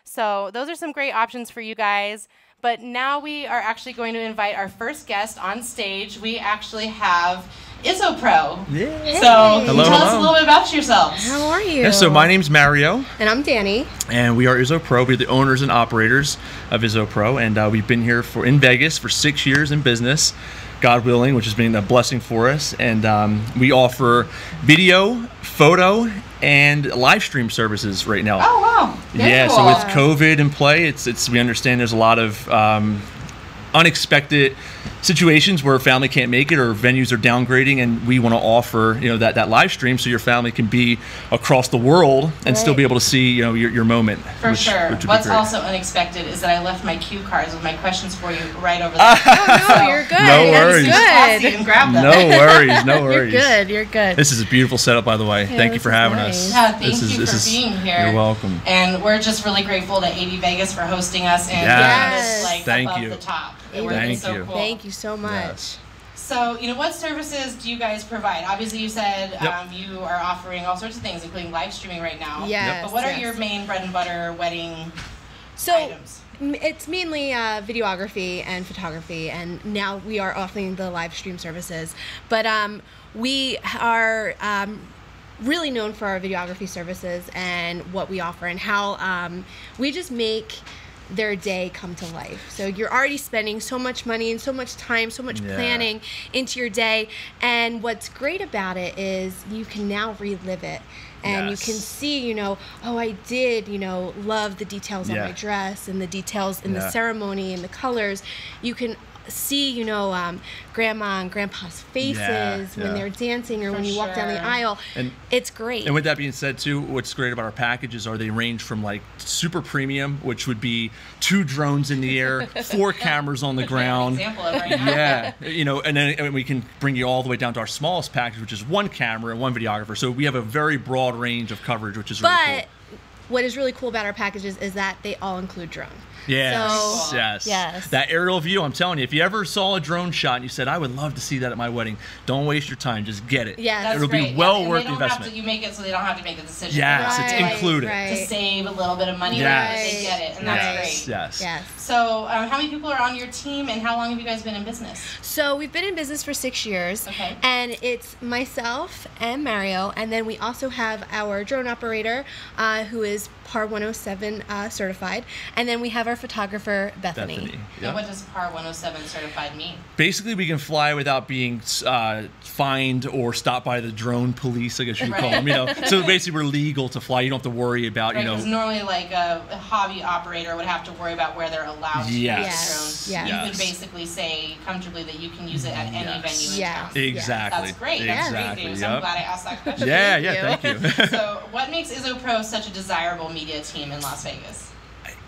So those are some great options for you guys. But now we are actually going to invite our first guest on stage. We actually have Izzo Pro. Yeah. So tell us a little bit about yourselves. How are you? Yeah, so my name's Mario. And I'm Dani. And we are Izzo Pro. We're the owners and operators of Izzo Pro. And we've been here in Vegas for 6 years in business, God willing, which has been a blessing for us. And we offer video, photo, and live stream services right now. Oh, wow. Yeah, cool. so with COVID in play, we understand there's a lot of unexpected situations where family can't make it or venues are downgrading, and we want to offer that live stream so your family can be across the world and still be able to see your moment. For sure. What's also unexpected is that I left my cue cards with my questions for you right over there. Oh no, you're good. No worries. Good. You can grab them. No worries. No worries. You're good. This is a beautiful setup, by the way. Yeah, Thank you for having us. Thank you for being here. You're welcome. And we're just really grateful to AV Vegas for hosting us and Yes. this Thank above you. the top. Thank you. Cool. Thank you so much. Yes. So, what services do you guys provide? Obviously, you said you are offering all sorts of things, including live streaming right now. Yes. But what are your main bread and butter wedding items? It's mainly videography and photography, and now we are offering the live stream services. But we are really known for our videography services and what we offer and how we just make their day come to life. So you're already spending so much money and so much time, so much planning into your day, and what's great about it is you can now relive it. And you can see, oh, I did, love the details on my dress and the details in the ceremony and the colors. You can see, grandma and grandpa's faces when they're dancing or when you walk down the aisle. And it's great. And with that being said, too, what's great about our packages are they range from like super premium, which would be 2 drones in the air, 4 cameras on the ground. Example of right now. And then we can bring you all the way down to our smallest package, which is 1 camera and 1 videographer. So we have a very broad range of coverage, which is really cool. But what is really cool about our packages is that they all include drone. Yes, So, yes. That aerial view, I'm telling you, if you ever saw a drone shot and you said, I would love to see that at my wedding, don't waste your time. Just get it. Yeah, it'll be well worth the investment. You make it so they don't have to make the decision. Yes, it's included. To save a little bit of money, they get it, and that's great. Yes. So how many people are on your team, and how long have you guys been in business? So we've been in business for 6 years, and it's myself and Mario, and then we also have our drone operator, who is PAR 107 certified, and then we have our photographer, Bethany. And what does PAR 107 certified mean? Basically, we can fly without being fined or stopped by the drone police, I guess you would call them. So basically, we're legal to fly. You don't have to worry about, Because normally, like a hobby operator would have to worry about where they're allowed to use the drone. You can basically say comfortably that you can use it at any venue in town. Exactly. That's great. Exactly. That's great news. So I'm glad I asked that question. Thank you. So, what makes Izzo Pro such a desirable media team in Las Vegas?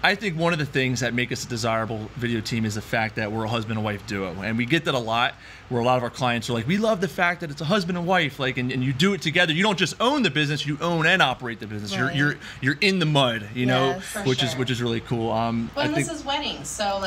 I think one of the things that make us a desirable video team is the fact that we're a husband and wife duo, and we get that a lot. Where a lot of our clients are like, we love the fact that it's a husband and wife, and you do it together. You don't just own the business; you own and operate the business. You're in the mud, which is really cool. This is weddings, so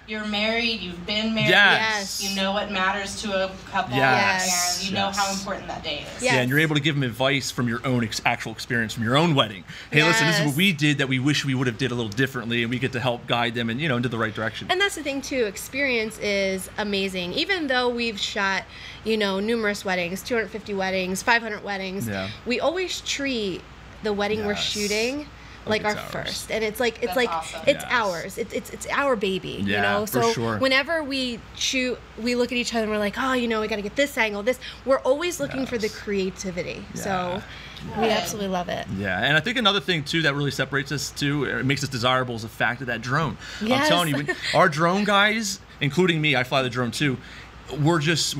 you're married, you've been married, you know what matters to a couple, and you know how important that day is. And you're able to give them advice from your own actual experience from your own wedding. Hey, listen, this is what we did that we wish we would have did a little differently, and we get to help guide them and into the right direction. And that's the thing too. Experience is amazing, even though we've shot, numerous weddings, 250 weddings, 500 weddings. We always treat the wedding we're shooting like our first, and it's awesome. It's ours. It's our baby. So whenever we shoot, we look at each other and we're like, oh, we got to get this angle. We're always looking for the creativity. So we absolutely love it. Yeah, and I think another thing too that really separates us too, it makes us desirable, is the fact of that drone. I'm telling you, our drone guys, including me, I fly the drone too. We're just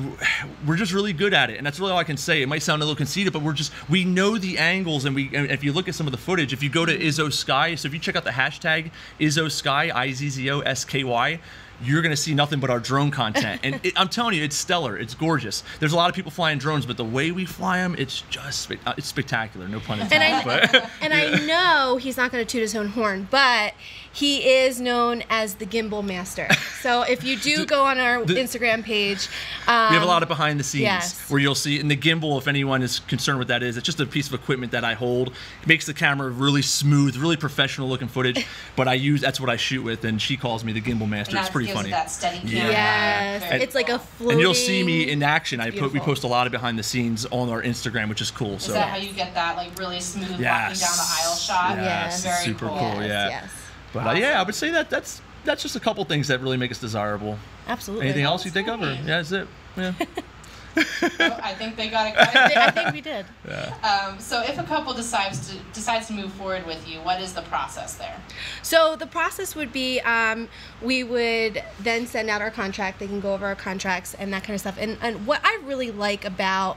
really good at it, and that's really all I can say. It might sound a little conceited, but we know the angles, and if you look at some of the footage, if you go to Izzo Sky, so if you check out the hashtag Izzo Sky, IZZO SKY, you're going to see nothing but our drone content. And I'm telling you, it's stellar. It's gorgeous. There's a lot of people flying drones, but the way we fly them, it's just it's spectacular. No pun intended. And I know he's not going to toot his own horn, but he is known as the gimbal master. So if you do go on our Instagram page, we have a lot of behind the scenes where you'll see. And the gimbal, if anyone is concerned what that is, it's just a piece of equipment that I hold. It makes the camera really smooth, really professional looking footage. But that's what I shoot with, and she calls me the gimbal master. It's pretty funny. That steady camera. Yes, it's like a floating. And you'll see me in action. We post a lot of behind the scenes on our Instagram, which is cool. Is that how you get that like really smooth walking down the aisle shot? Yes, very super cool. Yes. But awesome. I would say that's just a couple things that really make us desirable. Absolutely. Anything else you think of? Or that's it. Yeah. I think they got it covered. I think we did. Yeah. So if a couple decides to move forward with you, what is the process there? So the process would be we would then send out our contract. They can go over our contracts and that kind of stuff. And what I really like about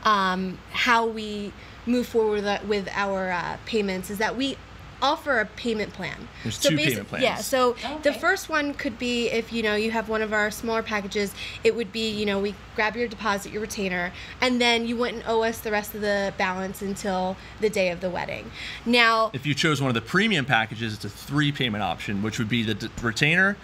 how we move forward with our payments is that we offer a payment plan. There's two payment plans. Yeah, so the first one could be if you have one of our smaller packages, it would be we grab your deposit, your retainer, and then you wouldn't owe us the rest of the balance until the day of the wedding. Now, if you chose one of the premium packages, it's a 3 payment option, which would be the retainer,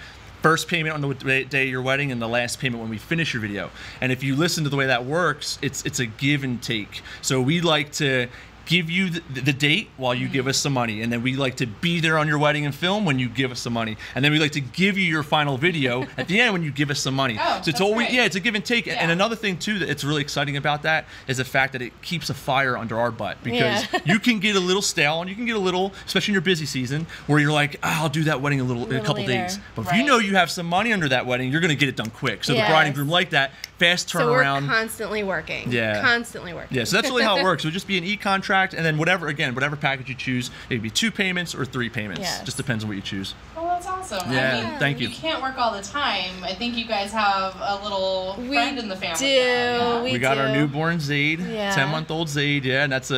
first payment on the day of your wedding, and the last payment when we finish your video. And if you listen to the way that works, it's a give and take. So we like to give you the date while you give us some money, and then we like to be there on your wedding and film when you give us some money, and then we like to give you your final video at the end when you give us some money. So it's always it's a give and take. And another thing too that's really exciting about that is the fact that it keeps a fire under our butt, because you can get a little stale, and you can get a little, especially in your busy season, where you're like, I'll do that wedding in a couple days. But if you know you have some money under that wedding, you're gonna get it done quick. So the bride and groom like that fast turnaround. So we're constantly working. Constantly working. So that's really how it works. It would just be an e-contract, and then whatever package you choose, it could be 2 payments or 3 payments. Just depends on what you choose. Well, that's awesome. Yeah, I mean, thank you. You can't work all the time. I think you guys have a little friend in the family. We got our newborn Zaid, 10-month-old Zaid. And that's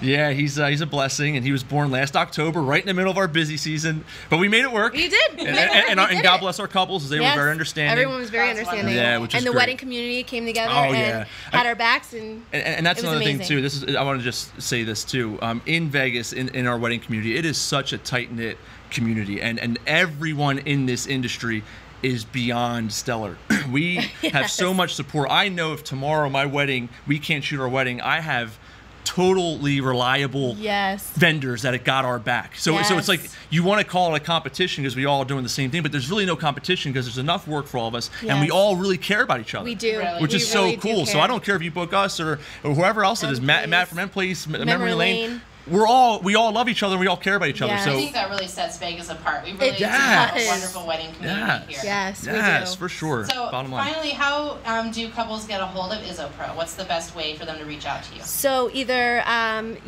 he's a blessing, and he was born last October, right in the middle of our busy season. But we made it work. We did. And God bless our couples, as they were very understanding. Everyone was very understanding. Yeah, which is and the great. wedding community came together and had our backs, and that's another amazing. thing too. I want to just say this too. In Vegas, in our wedding community, it is such a tight-knit community, and everyone in this industry is beyond stellar. We have so much support. I know if tomorrow my wedding, we can't shoot our wedding, I have totally reliable vendors that have got our back. So it's like you want to call it a competition because we all are doing the same thing, but there's really no competition because there's enough work for all of us, and we all really care about each other. We do, which is so cool. So I don't care if you book us or whoever else it is, Matt from M-Place, Memory Lane. We all love each other, and we all care about each other. So I think that really sets Vegas apart. We really do have a wonderful wedding community here. Yes, we do. For sure. So bottom line. Finally, how do couples get a hold of Izzo Pro? What's the best way for them to reach out to you? So either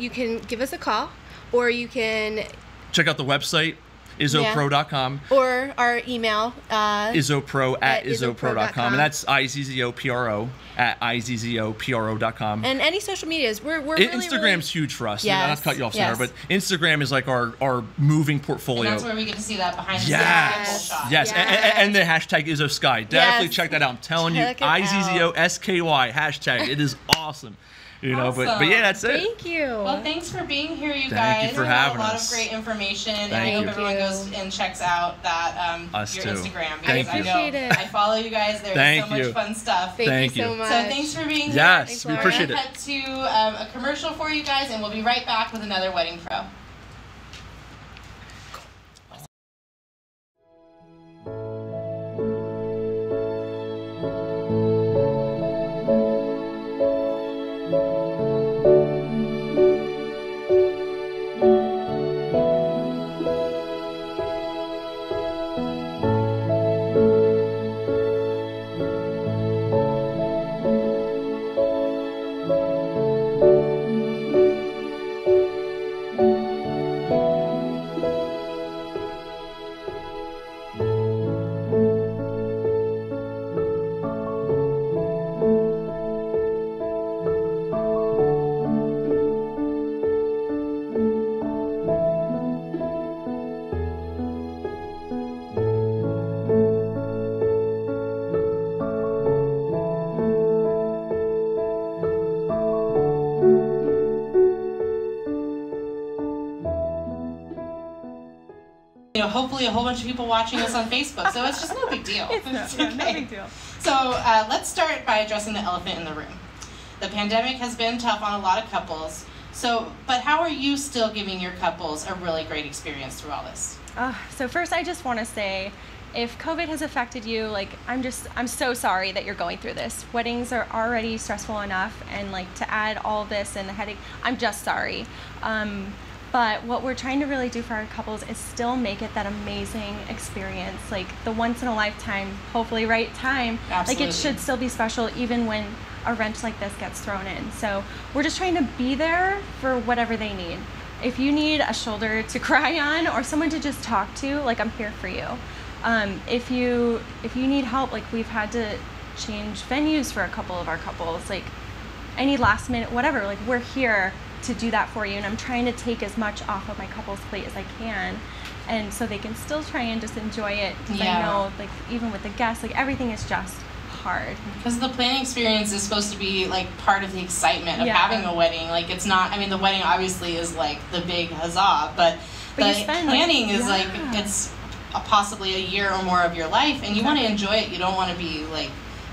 you can give us a call, or you can check out the website, izzopro.com, or our email, izzopro@izzopro.com, and that's IZZOPRO @IZZOPRO.com. And any social medias, we're Instagram's really huge for us. Not to cut you off, Sarah, but Instagram is like our moving portfolio. And that's where we get to see that behind the scenes shot. Yes. And the hashtag IzzoSky. Definitely check that out. I'm telling you, IZZOSKY hashtag. It is awesome. Awesome. But yeah, that's it. Thank you. Well, thanks for being here, you guys. Thank you for having us. A lot us. of great information, and I hope everyone goes and checks out that your Instagram, because I know I follow you guys. There's so much fun stuff. Thank you so much. So thanks for being here. Yes, we appreciate it. We're gonna cut to a commercial for you guys, and we'll be right back with another wedding pro. hopefully a whole bunch of people watching us on Facebook. So it's just no big deal. It's no big deal. So let's start by addressing the elephant in the room. The pandemic has been tough on a lot of couples. So, but how are you still giving your couples a really great experience through all this? So first, I just want to say, if COVID has affected you, like, I'm so sorry that you're going through this. Weddings are already stressful enough, and like to add all this and the headache, I'm just sorry. But what we're trying to really do for our couples is still make it that amazing experience, like the once in a lifetime, hopefully right time. Absolutely. Like, it should still be special even when a wrench like this gets thrown in. So we're just trying to be there for whatever they need. If you need a shoulder to cry on or someone to just talk to, like, I'm here for you. If you need help, like, we've had to change venues for a couple of our couples, like any last minute, whatever, like, we're here to do that for you. And I'm trying to take as much off of my couple's plate as I can, and so they can still try and just enjoy it. Because I know, like, even with the guests, like, everything is just hard. Because the planning experience is supposed to be like part of the excitement of having a wedding. Like, it's not, I mean, the wedding obviously is like the big huzzah, but the planning is like, it's possibly a year or more of your life, and you want to enjoy it. You don't want to be like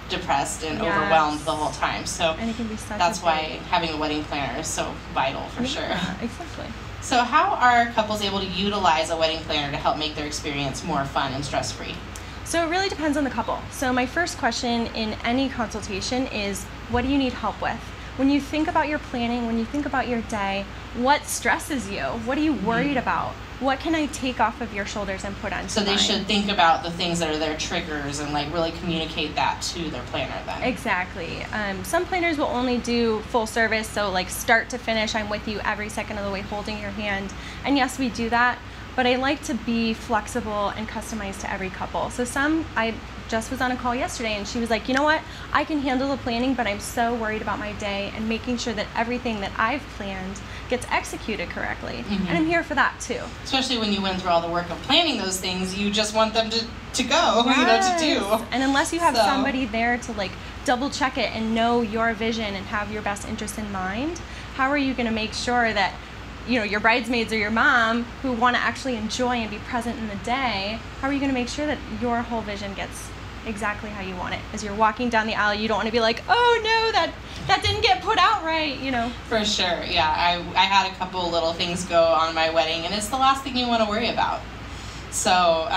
depressed and overwhelmed the whole time. So and it can be such that's why having a wedding planner is so vital for sure. Exactly. So how are couples able to utilize a wedding planner to help make their experience more fun and stress-free? So it really depends on the couple. So my first question in any consultation is, what do you need help with? When you think about your planning, when you think about your day, what stresses you? What are you worried about? What can I take off of your shoulders and put onto mine? So they should think about the things that are their triggers and like really communicate that to their planner then. Exactly. Some planners will only do full service, so like start to finish, I'm with you every second of the way holding your hand. And yes, we do that, but I like to be flexible and customized to every couple. So I just was on a call yesterday, and she was like, you know what, I can handle the planning, but I'm so worried about my day and making sure that everything that I've planned gets executed correctly. And I'm here for that too. Especially when you went through all the work of planning those things, you just want them to go, to do. And unless you have somebody there to like double check it and know your vision and have your best interest in mind, how are you going to make sure that your bridesmaids or your mom who want to actually enjoy and be present in the day, how are you going to make sure that your whole vision gets exactly how you want it? As you're walking down the aisle, you don't want to be like, oh no, that didn't get put out right, For sure, yeah. I had a couple little things go on my wedding, and it's the last thing you want to worry about. So,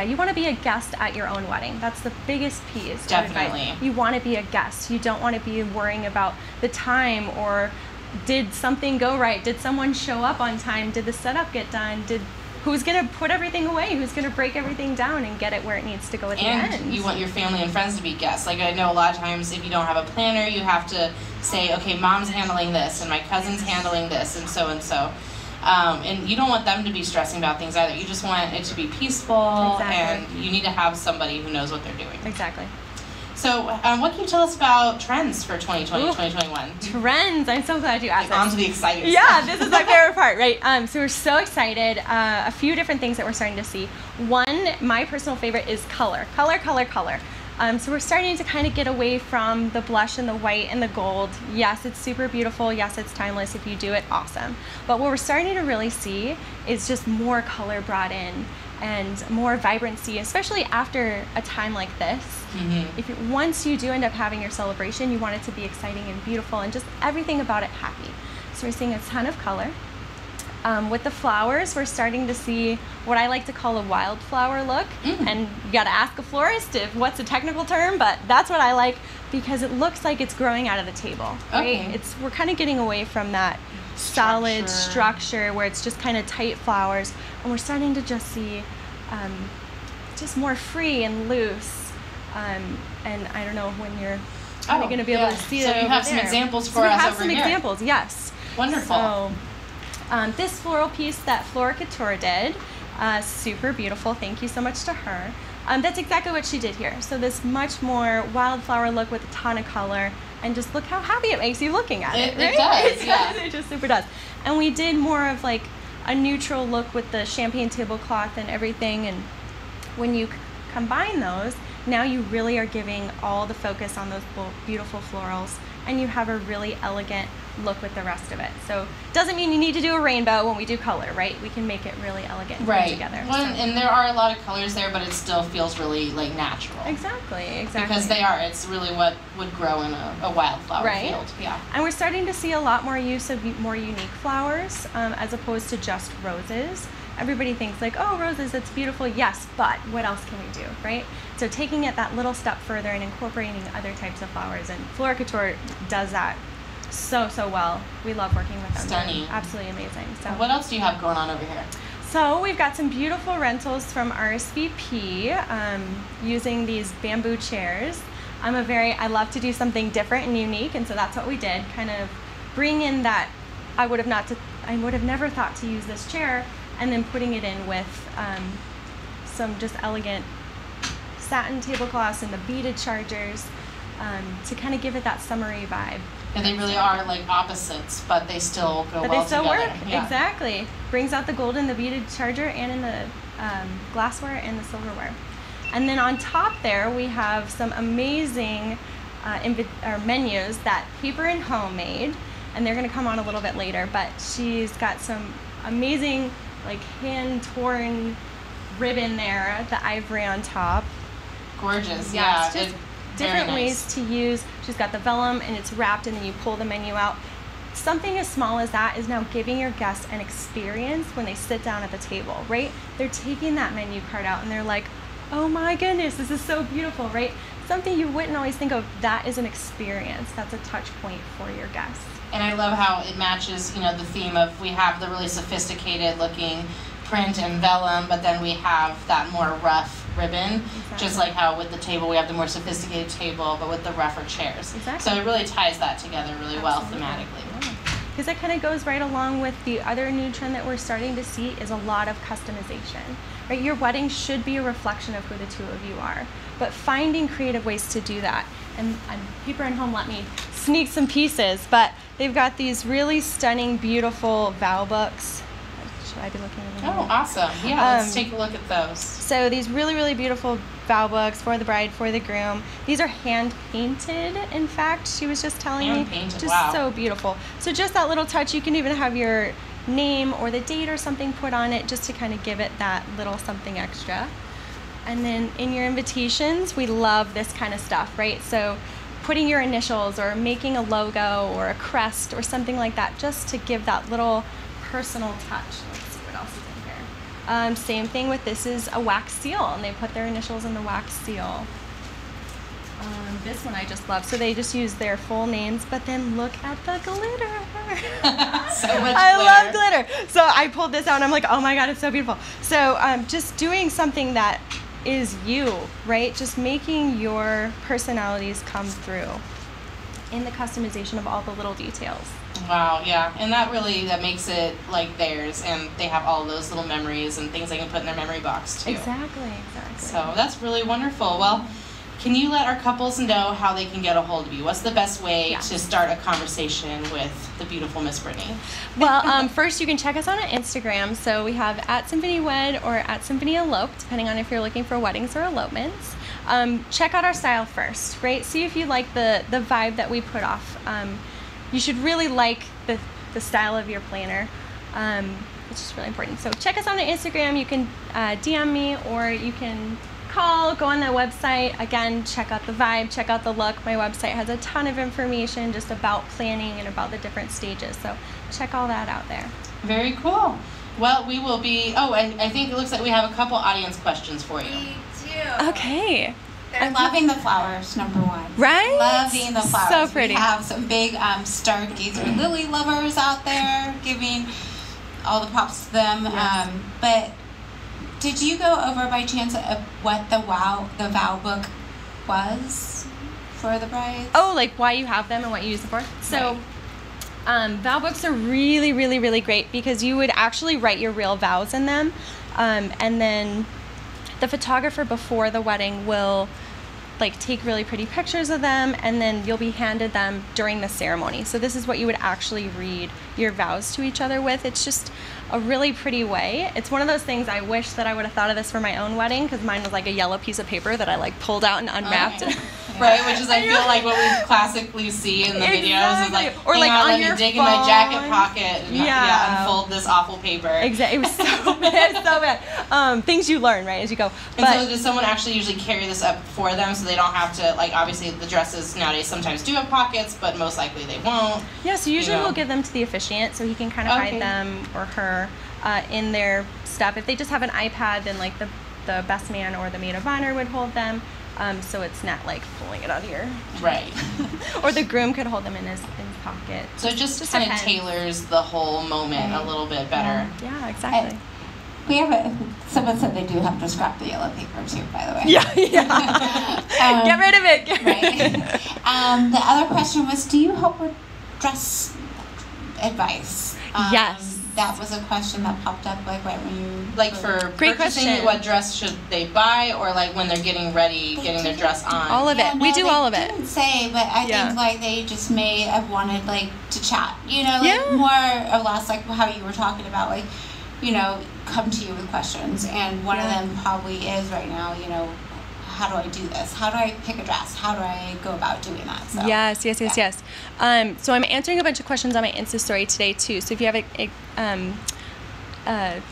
you want to be a guest at your own wedding. That's the biggest piece. Definitely. You want to be a guest. You don't want to be worrying about the time or did something go right? Did someone show up on time? Did the setup get done? Who's going to put everything away? Who's going to break everything down and get it where it needs to go at the end? And you want your family and friends to be guests. Like, I know a lot of times if you don't have a planner, you have to say, okay, mom's handling this and my cousin's handling this and so and so. And you don't want them to be stressing about things either. You just want it to be peaceful, and you need to have somebody who knows what they're doing. Exactly. So, what can you tell us about trends for 2020, 2021? Trends! I'm so glad you asked On to the exciting stuff. Yeah, this is my favorite part, right? So we're so excited. A few different things that we're starting to see. One, my personal favorite is color. Color. So we're starting to kind of get away from the blush and the white and the gold. Yes, it's super beautiful. Yes, it's timeless. If you do it, awesome. But what we're starting to really see is just more color brought in and more vibrancy, especially after a time like this. Once you do end up having your celebration, you want it to be exciting and beautiful and just everything about it happy. So we're seeing a ton of color. With the flowers, we're starting to see what I like to call a wildflower look. And you got to ask a florist what's a technical term, but that's what I like because it looks like it's growing out of the table. Right? We're kind of getting away from that solid structure where it's just kind of tight flowers, and we're starting to just see just more free and loose. And I don't know when you're going to be able to see that. So you have some examples for us over here. We have some examples, yes. Wonderful. So, this floral piece that Flora Couture did, super beautiful. Thank you so much to her. That's exactly what she did here. So this much more wildflower look with a ton of color, and just look how happy it makes you looking at it. It does, yeah. It just super does. And we did more of like a neutral look with the champagne tablecloth and everything. And when you combine those, now you really are giving all the focus on those beautiful florals, and you have a really elegant look with the rest of it. So doesn't mean you need to do a rainbow when we do color, right? We can make it really elegant and put together. Well, and there are a lot of colors there, but it still feels really like natural. Exactly. Because it's really what would grow in a wildflower field. Yeah. And we're starting to see a lot more use of more unique flowers as opposed to just roses. Everybody thinks like, oh, roses, that's beautiful. Yes, but what else can we do, right? So taking it that little step further and incorporating other types of flowers, and Flora Couture does that so well. We love working with them. Stunning. They're absolutely amazing. So what else do you have going on over here? So we've got some beautiful rentals from RSVP using these bamboo chairs. I love to do something different and unique, and so that's what we did. Kind of bring in that I would have never thought to use this chair, and then putting it in with some just elegant satin tablecloths and the beaded chargers to kind of give it that summery vibe. And they really are like opposites, but they still go well together. But they still work, exactly. Brings out the gold in the beaded charger and in the glassware and the silverware. And then on top there, we have some amazing menus that Paper and Home made, and they're going to come on a little bit later, but she's got some amazing like hand-torn ribbon there, the ivory on top. Gorgeous, yeah. Just different ways to use. She's got the vellum and it's wrapped, and then you pull the menu out. Something as small as that is now giving your guests an experience when they sit down at the table, right? They're taking that menu card out and they're like, oh my goodness, this is so beautiful, right? Something you wouldn't always think of. That is an experience. That's a touch point for your guests. And I love how it matches, the theme of, we have the really sophisticated looking print and vellum, but then we have that more rough ribbon, just like how with the table we have the more sophisticated table, but with the rougher chairs. So it really ties that together really well thematically. Because that kind of goes right along with the other new trend that we're starting to see is a lot of customization. Right? Your wedding should be a reflection of who the two of you are, but finding creative ways to do that. And Paper and Home let me sneak some pieces, but they've got these really stunning, beautiful vow books. Should I be looking at them? Oh, awesome. Yeah, let's take a look at those. So these really beautiful vow books for the bride, for the groom. These are hand painted, in fact, she was just telling me. Just so beautiful. So just that little touch, you can even have your name or the date or something put on it just to kind of give it that little something extra. And then in your invitations, we love this kind of stuff, right? So putting your initials or making a logo or a crest or something like that just to give that little personal touch. Let's see what else is in here. Same thing with this is a wax seal, and they put their initials in the wax seal. This one I just love. So they just use their full names, but then look at the glitter. So much I love glitter. So I pulled this out and I'm like, oh my God, it's so beautiful. So just doing something that is you, right? Just making your personalities come through in the customization of all the little details. Wow, yeah. And that makes it like theirs, and they have all those little memories and things they can put in their memory box too. Exactly. So that's really wonderful. Well, can you let our couples know how they can get a hold of you? What's the best way to start a conversation with the beautiful Miss Brittany? Well, first you can check us on Instagram. So we have @SymphonyWed or @SymphonyElope, depending on if you're looking for weddings or elopements. Check out our style first, right? See if you like the vibe that we put off. You should really like the style of your planner. It's just really important. So check us on Instagram. You can DM me, or you can call, go on the website. Again, check out the vibe, check out the look. My website has a ton of information just about planning and about the different stages. So check all that out there. Very cool. Well, we will be, I think it looks like we have a couple audience questions for you. We do. Okay. They're loving the flowers, number one. Right? Loving the flowers. So pretty. We have some big stargazer lily lovers out there, giving all the props to them. Yes. But did you go over by chance of what the vow book was for the brides? Oh, like why you have them and what you use them for? So vow books are really, really, really great because you would actually write your real vows in them, and then the photographer before the wedding will take really pretty pictures of them, and then you'll be handed them during the ceremony. So this is what you would actually read your vows to each other with. It's just a really pretty way. It's one of those things I wish that I would have thought of this for my own wedding, because mine was like a yellow piece of paper that I pulled out and unwrapped. right? Which is, I feel like what we classically see in the videos is like, or like on let your me dig phone. in my jacket pocket and unfold this awful paper. Exactly. It was so bad, so bad. Things you learn, right, as you go. And so does someone actually usually carry this up for them so they don't have to, like, obviously the dresses nowadays sometimes do have pockets, but most likely they won't. Yeah, so usually we'll give them to the officiant so he can kind of hide them or her in their stuff. If they just have an iPad, then like the best man or the maid of honor would hold them. So it's not like pulling it out here. Right. Or the groom could hold them in his pocket. So it just kind of tailors the whole moment a little bit better. Yeah, exactly. We have someone said they do have to scrap the yellow paper too, by the way. Yeah. Get rid of it. Right. The other question was, do you help with dress advice? Yes. That was a question that popped up, like right when you... Like for purchasing, what dress should they buy, or like when they're getting ready, getting their dress on? All of it. We do all of it. I didn't say, but I think like they just may have wanted like to chat, you know, like more or less like how you were talking about, like, you know, come to you with questions. And one of them probably is right now, you know, how do I do this? How do I pick a dress? How do I go about doing that? So, yes. So I'm answering a bunch of questions on my Insta story today too. So if you have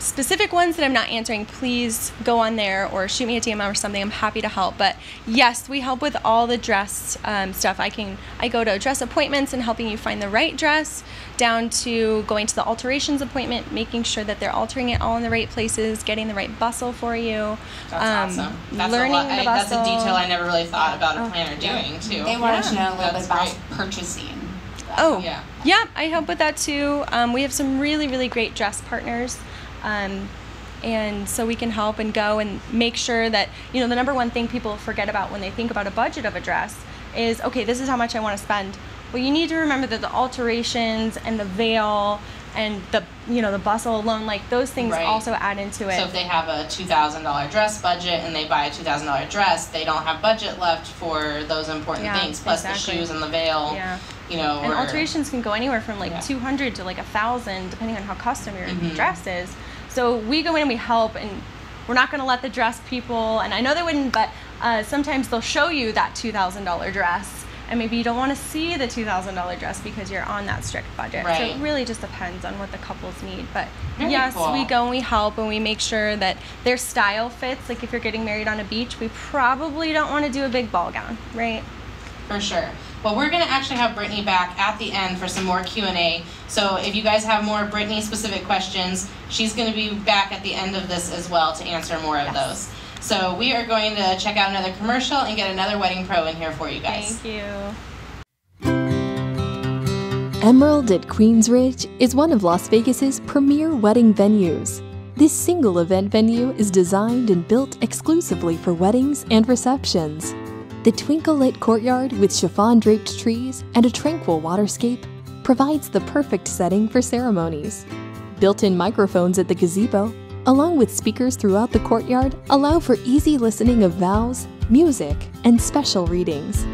specific ones that I'm not answering, please go on there or shoot me a DM or something. I'm happy to help. But yes, we help with all the dress stuff. I go to dress appointments and helping you find the right dress, down to going to the alterations appointment, making sure that they're altering it all in the right places, getting the right bustle for you. That's awesome. That's learning the bustle. That's a detail I never really thought about a planner doing too. They wanted to know a little bit about purchasing. Yeah, I help with that too. We have some really, really great dress partners. And so we can help and go and make sure that, you know, the number one thing people forget about when they think about a budget of a dress is, okay, this is how much I want to spend. Well, you need to remember that the alterations and the veil and the, you know, the bustle alone, like those things also add into it. So if they have a $2,000 dress budget and they buy a $2,000 dress, they don't have budget left for those important things, plus the shoes and the veil. You know, and alterations can go anywhere from like $200 to like $1,000, depending on how custom your dress is. So we go in and we help, and we're not going to let the dress people, and I know they wouldn't, but sometimes they'll show you that $2,000 dress, and maybe you don't want to see the $2,000 dress because you're on that strict budget. So it really just depends on what the couples need. But yes, we go and we help, and we make sure that their style fits. Like if you're getting married on a beach, we probably don't want to do a big ball gown, right? For sure. Well, we're going to actually have Brittany back at the end for some more Q&A. So if you guys have more Brittany-specific questions, she's going to be back at the end of this as well to answer more of those. So we are going to check out another commercial and get another wedding pro in here for you guys. Thank you. Emerald at Queensridge is one of Las Vegas's premier wedding venues. This single event venue is designed and built exclusively for weddings and receptions. The twinkle-lit courtyard with chiffon-draped trees and a tranquil waterscape provides the perfect setting for ceremonies. Built-in microphones at the gazebo, along with speakers throughout the courtyard, allow for easy listening of vows, music, and special readings.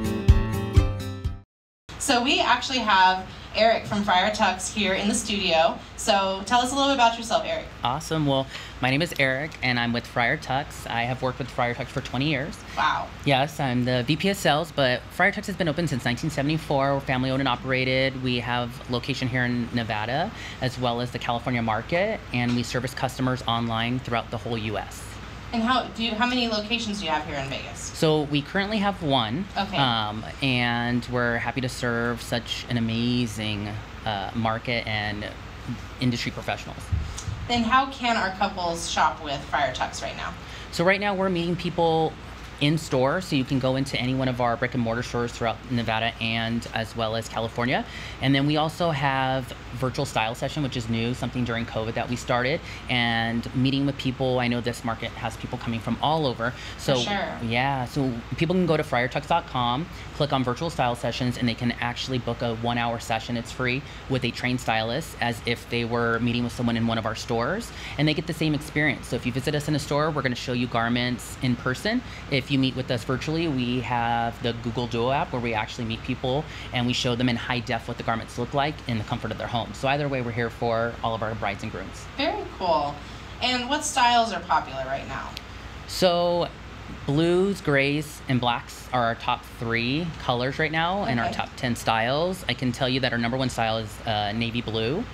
So we actually have Eric from Friar Tux here in the studio. So tell us a little bit about yourself, Eric. Awesome. Well, my name is Eric, and I'm with Friar Tux. I have worked with Friar Tux for 20 years. Wow. Yes, I'm the VP of Sales, but Friar Tux has been open since 1974. We're family-owned and operated. We have location here in Nevada, as well as the California market, and we service customers online throughout the whole U.S. And how many locations do you have here in Vegas? So we currently have one. Okay. And we're happy to serve such an amazing market and industry professionals. Then how can our couples shop with Friar Tux right now? So right now we're meeting people in store, so you can go into any one of our brick and mortar stores throughout Nevada and as well as California. And then we also have virtual style session, which is new, something during COVID that we started, and meeting with people. I know this market has people coming from all over. So for sure. Yeah, so people can go to friartux.com, click on virtual style sessions, and they can actually book a 1-hour session. It's free with a trained stylist, as if they were meeting with someone in one of our stores, and they get the same experience. So if you visit us in a store, we're going to show you garments in person. If you meet with us virtually, we have the Google Duo app where we actually meet people and we show them in high def what the garments look like in the comfort of their home. So either way, we're here for all of our brides and grooms. Very cool. And what styles are popular right now? So Blues, grays, and blacks are our top 3 colors right now, and our top 10 styles. I can tell you that our number 1 style is navy blue.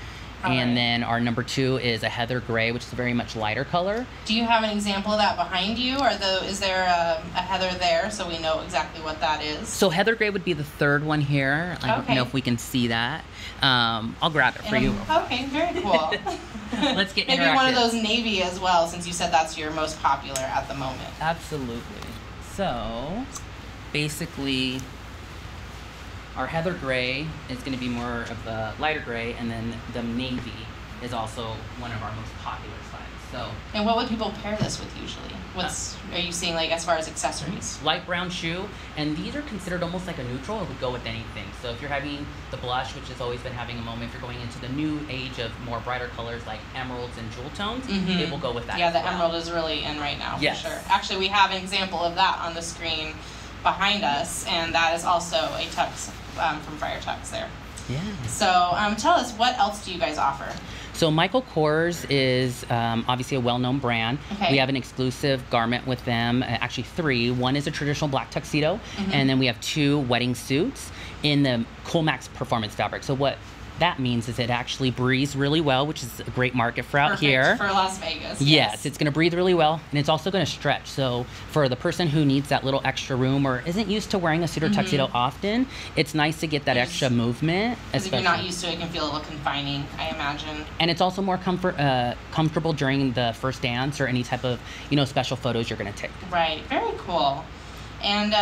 And then our number 2 is a heather gray, which is a very much lighter color. Do you have an example of that behind you, or is there a heather there so we know exactly what that is? So heather gray would be the 3rd one here. I don't know if we can see that. I'll grab it for you. Okay, very cool. Let's get maybe interactive. one of those navy as well, since you said that's your most popular at the moment. Absolutely. So basically, our heather gray is going to be more of a lighter gray, and then the navy is also one of our most popular styles. So. And what would people pair this with usually? Are you seeing like as far as accessories? Light brown shoe, and these are considered almost like a neutral. It would go with anything. So if you're having the blush, which has always been having a moment, if you're going into the new age of more brighter colors like emeralds and jewel tones, it will go with that. Yeah, the emerald is really in right now, for sure. Actually, we have an example of that on the screen behind us, and that is also a tux from Friar Tux there. Yeah. So tell us, what else do you guys offer? So Michael Kors is obviously a well-known brand. Okay. We have an exclusive garment with them, actually 3. One is a traditional black tuxedo, and then we have 2 wedding suits in the Coolmax performance fabric. So what that means is it actually breathes really well, which is a great market for out here. For Las Vegas. Yes, it's going to breathe really well, and it's also going to stretch. So for the person who needs that little extra room or isn't used to wearing a suit or tuxedo often, it's nice to get that extra movement. Because if you're not used to it, it can feel a little confining, I imagine. And it's also more comfortable during the first dance or any type of, special photos you're going to take. Right. Very cool. And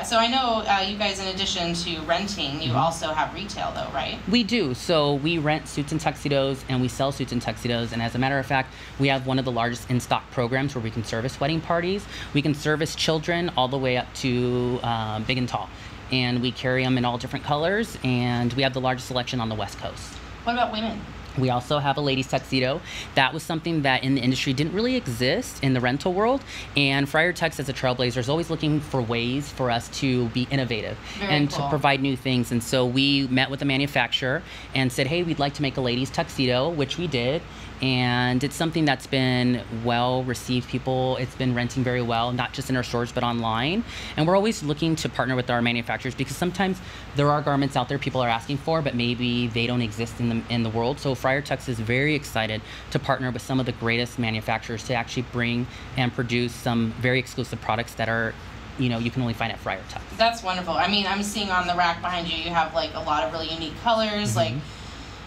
so I know you guys, in addition to renting, you also have retail though, right? We do. So we rent suits and tuxedos, and we sell suits and tuxedos. And as a matter of fact, we have one of the largest in-stock programs where we can service wedding parties. We can service children all the way up to big and tall. And we carry them in all different colors, and we have the largest selection on the West Coast. What about women? We also have a ladies tuxedo. That was something that in the industry didn't really exist in the rental world. And Friar Tux, as a trailblazer, is always looking for ways for us to be innovative to provide new things. And so we met with the manufacturer and said, hey, we'd like to make a ladies tuxedo, which we did. And it's something that's been well received. It's been renting very well, not just in our stores, but online. And we're always looking to partner with our manufacturers, because sometimes there are garments out there people are asking for, but maybe they don't exist in the world. So Friar Tux is very excited to partner with some of the greatest manufacturers to actually bring and produce some very exclusive products that are, you can only find at Friar Tux. That's wonderful. I mean, I'm seeing on the rack behind you, you have like a lot of really unique colors, like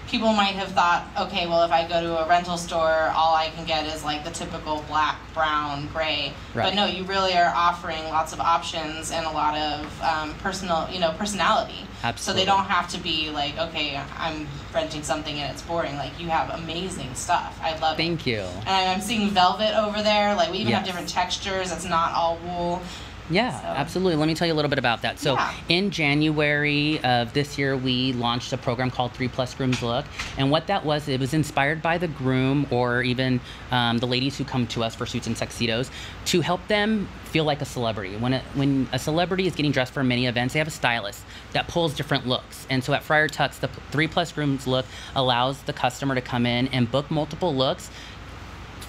people might have thought, okay, well, if I go to a rental store, all I can get is like the typical black, brown, gray. Right. But no, you really are offering lots of options and a lot of personality. Absolutely. So they don't have to be like, okay, I'm renting something and it's boring. Like, you have amazing stuff. I love it. Thank you. And I'm seeing velvet over there. Like, we even have different textures. It's not all wool. Yeah, absolutely. Let me tell you a little bit about that. So in January of this year, we launched a program called 3+ Grooms Look. And what that was, it was inspired by the groom or even the ladies who come to us for suits and tuxedos to help them feel like a celebrity. When a celebrity is getting dressed for many events, they have a stylist that pulls different looks. And so at Friar Tux, the 3+ Grooms Look allows the customer to come in and book multiple looks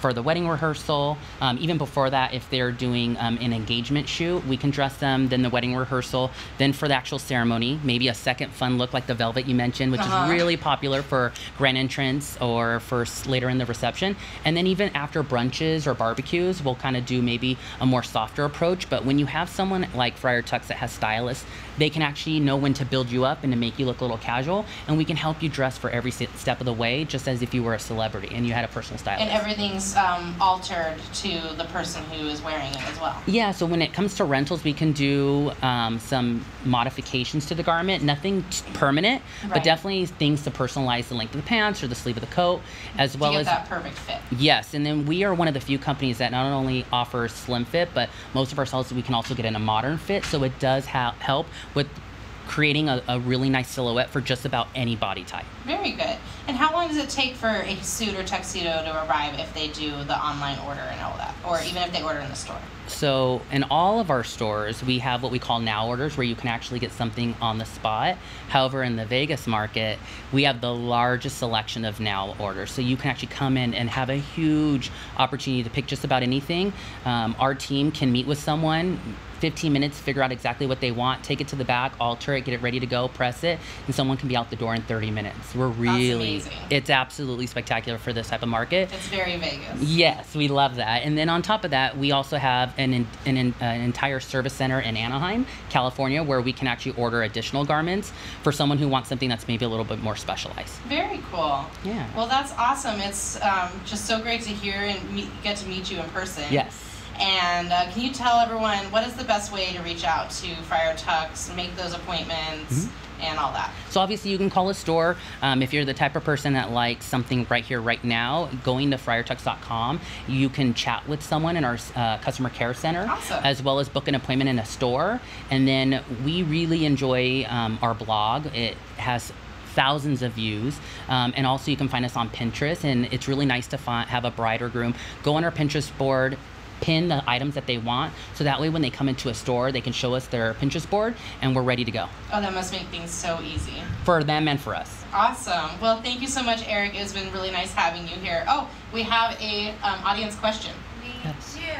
for the wedding rehearsal. Even before that, if they're doing an engagement shoot, we can dress them, then the wedding rehearsal, then for the actual ceremony, maybe a second fun look like the velvet you mentioned, which is really popular for grand entrance or for later in the reception. And then even after brunches or barbecues, we'll kind of do maybe a more softer approach. But when you have someone like Friar Tux that has stylists, they can actually know when to build you up and to make you look a little casual, and we can help you dress for every step of the way, just as if you were a celebrity and you had a personal stylist. And everything's altered to the person who is wearing it as well. Yeah, so when it comes to rentals, we can do some modifications to the garment, nothing permanent, but definitely things to personalize the length of the pants or the sleeve of the coat, as well as that perfect fit. Yes, and then we are one of the few companies that not only offers slim fit, but most of our styles we can also get in a modern fit, so it does help with creating a really nice silhouette for just about any body type. Very good. And how long does it take for a suit or tuxedo to arrive if they do the online order and all that, or even if they order in the store? So in all of our stores, we have what we call now orders, where you can actually get something on the spot. However, in the Vegas market, we have the largest selection of now orders. So you can actually come in and have a huge opportunity to pick just about anything. Our team can meet with someone, 15 minutes, figure out exactly what they want, take it to the back, alter it, get it ready to go, press it, and someone can be out the door in 30 minutes. We're really, it's absolutely spectacular for this type of market. It's very Vegas. Yes, we love that. And then on top of that, we also have an entire service center in Anaheim, California, where we can actually order additional garments for someone who wants something that's maybe a little bit more specialized. Very cool. Yeah. Well, that's awesome. It's just so great to hear and get to meet you in person. Yes. And can you tell everyone what is the best way to reach out to Friar Tux, make those appointments, and all that? So obviously you can call a store. If you're the type of person that likes something right here, right now, going to friartux.com, you can chat with someone in our customer care center, as well as book an appointment in a store. And then we really enjoy our blog. It has thousands of views, and also you can find us on Pinterest, and it's really nice to have a bride or groom go on our Pinterest board, pin the items that they want, so that way when they come into a store, they can show us their Pinterest board and we're ready to go. Oh, that must make things so easy. For them and for us. Awesome. Well, thank you so much, Eric. It's been really nice having you here. Oh, we have a audience question. We do.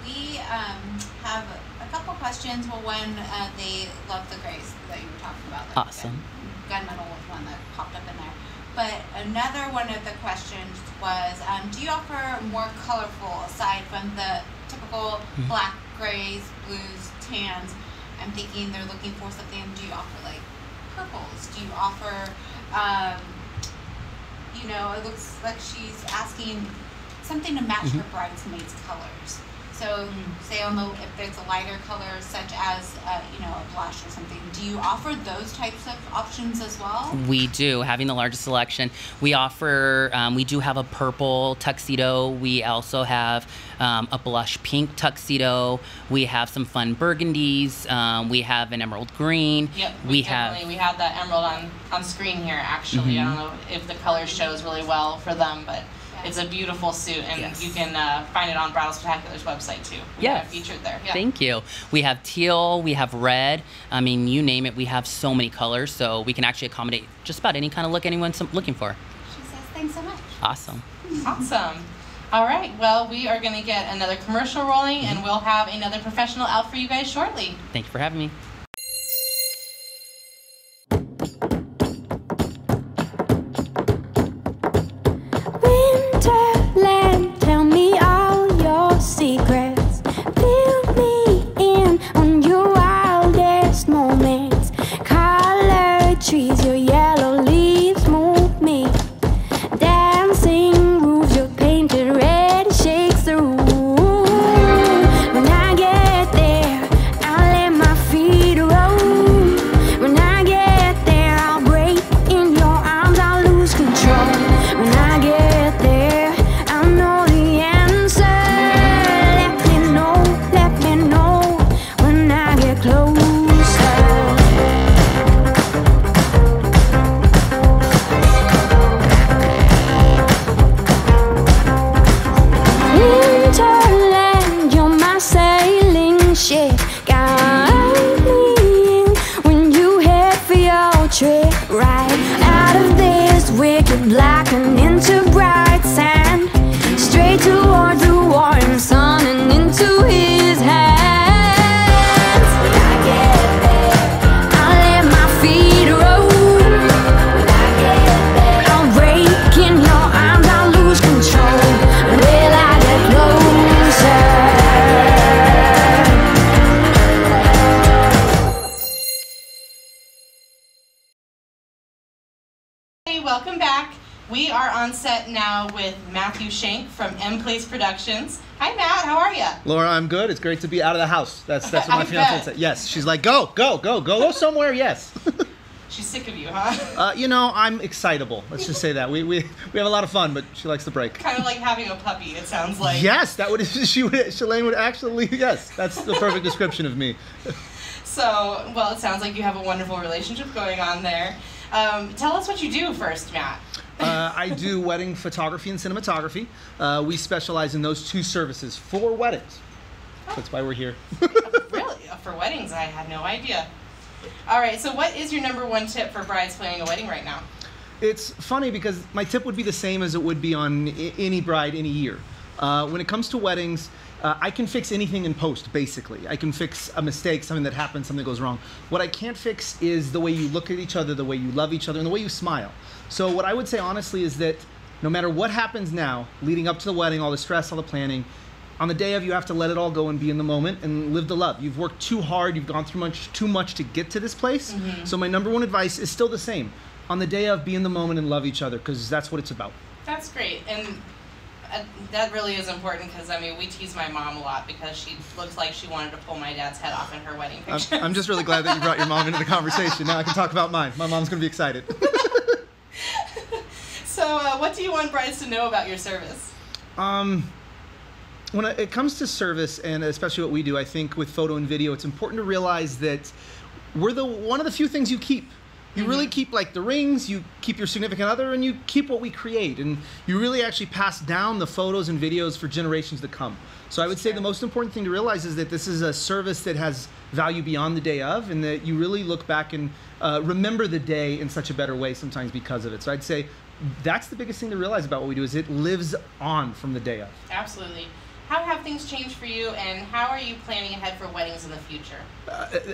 We have a couple questions. Well, one, they love the grays that you were talking about. Awesome. Gunmetal was one that popped up in there. But another one of the questions was, do you offer more colorful, aside from the typical black, grays, blues, tans? I'm thinking they're looking for something. Do you offer like purples? Do you offer, you know, it looks like she's asking something to match her bridesmaids' colors. So say on the, if it's a lighter color such as you know, a blush or something, do you offer those types of options as well? We do, having the largest selection. We offer, we do have a purple tuxedo. We also have a blush pink tuxedo. We have some fun burgundies. We have an emerald green. Yep, we have that emerald on screen here actually. I don't know if the color shows really well for them, but it's a beautiful suit, and you can find it on Bridal Spectacular's website too. We have it featured there. Yeah. Thank you. We have teal, we have red. I mean, you name it, we have so many colors, so we can actually accommodate just about any kind of look anyone's looking for. She says, thanks so much. Awesome. Awesome. All right, well, we are going to get another commercial rolling, and we'll have another professional out for you guys shortly. Thank you for having me. Tell me all your secrets. Fill me in on your wildest moments. Colored trees, your yellow leaves move me. Dancing roofs, your painted red shakes the room. When I get there, I'll let my feet roll. When I get there, I'll break in your arms, I'll lose control. When I get there, I know the answer. Let me know when I get closer. Winterland, you're my sailing ship. Guide me in when you head for your trip. Right out of this wicked black and into bright sand, straight towards the warm sun and into his hands. When I get there, I'll let my feet roll. When I get there, I'll break in your arms, I'll lose control. Will I get closer? Hey, welcome back. We are on set now with Matthew Shank from M Place Productions. Hi, Matt. How are you? Laura, I'm good. It's great to be out of the house. That's what my fiance said. Yes, she's like, go somewhere. Yes. She's sick of you, huh? You know, I'm excitable. Let's just say that we have a lot of fun, but she likes the break. Kind of like having a puppy. It sounds like. Yes, that would Shalane would actually. Yes, that's the perfect description of me. So, well, it sounds like you have a wonderful relationship going on there. Tell us what you do first, Matt. I do wedding photography and cinematography. We specialize in those two services for weddings. That's why we're here. Really? For weddings, I had no idea. All right, so what is your #1 tip for brides planning a wedding right now? It's funny because my tip would be the same as it would be on any bride any year. When it comes to weddings, I can fix anything in post, basically. I can fix a mistake, something that happens, something goes wrong. What I can't fix is the way you look at each other, the way you love each other, and the way you smile. So what I would say honestly is that no matter what happens now, leading up to the wedding, all the stress, all the planning, on the day of, you have to let it all go and be in the moment and live the love. You've worked too hard, you've gone through too much to get to this place. So my #1 advice is still the same. On the day of, be in the moment and love each other, because that's what it's about. That's great. And that really is important, because, I mean, we tease my mom a lot because she looks like she wanted to pull my dad's head off in her wedding picture. I'm just really glad that you brought your mom into the conversation. Now I can talk about mine. My mom's going to be excited. So what do you want brides to know about your service? When it comes to service, and especially what we do, I think with photo and video, it's important to realize that we're one of the few things you keep. You really keep, like, the rings, you keep your significant other, and you keep what we create. And you really actually pass down the photos and videos for generations to come. So I would say the most important thing to realize is that this is a service that has value beyond the day of, and that you really look back and remember the day in such a better way sometimes because of it. So I'd say that's the biggest thing to realize about what we do, is it lives on from the day of. Absolutely. How have things changed for you, and how are you planning ahead for weddings in the future?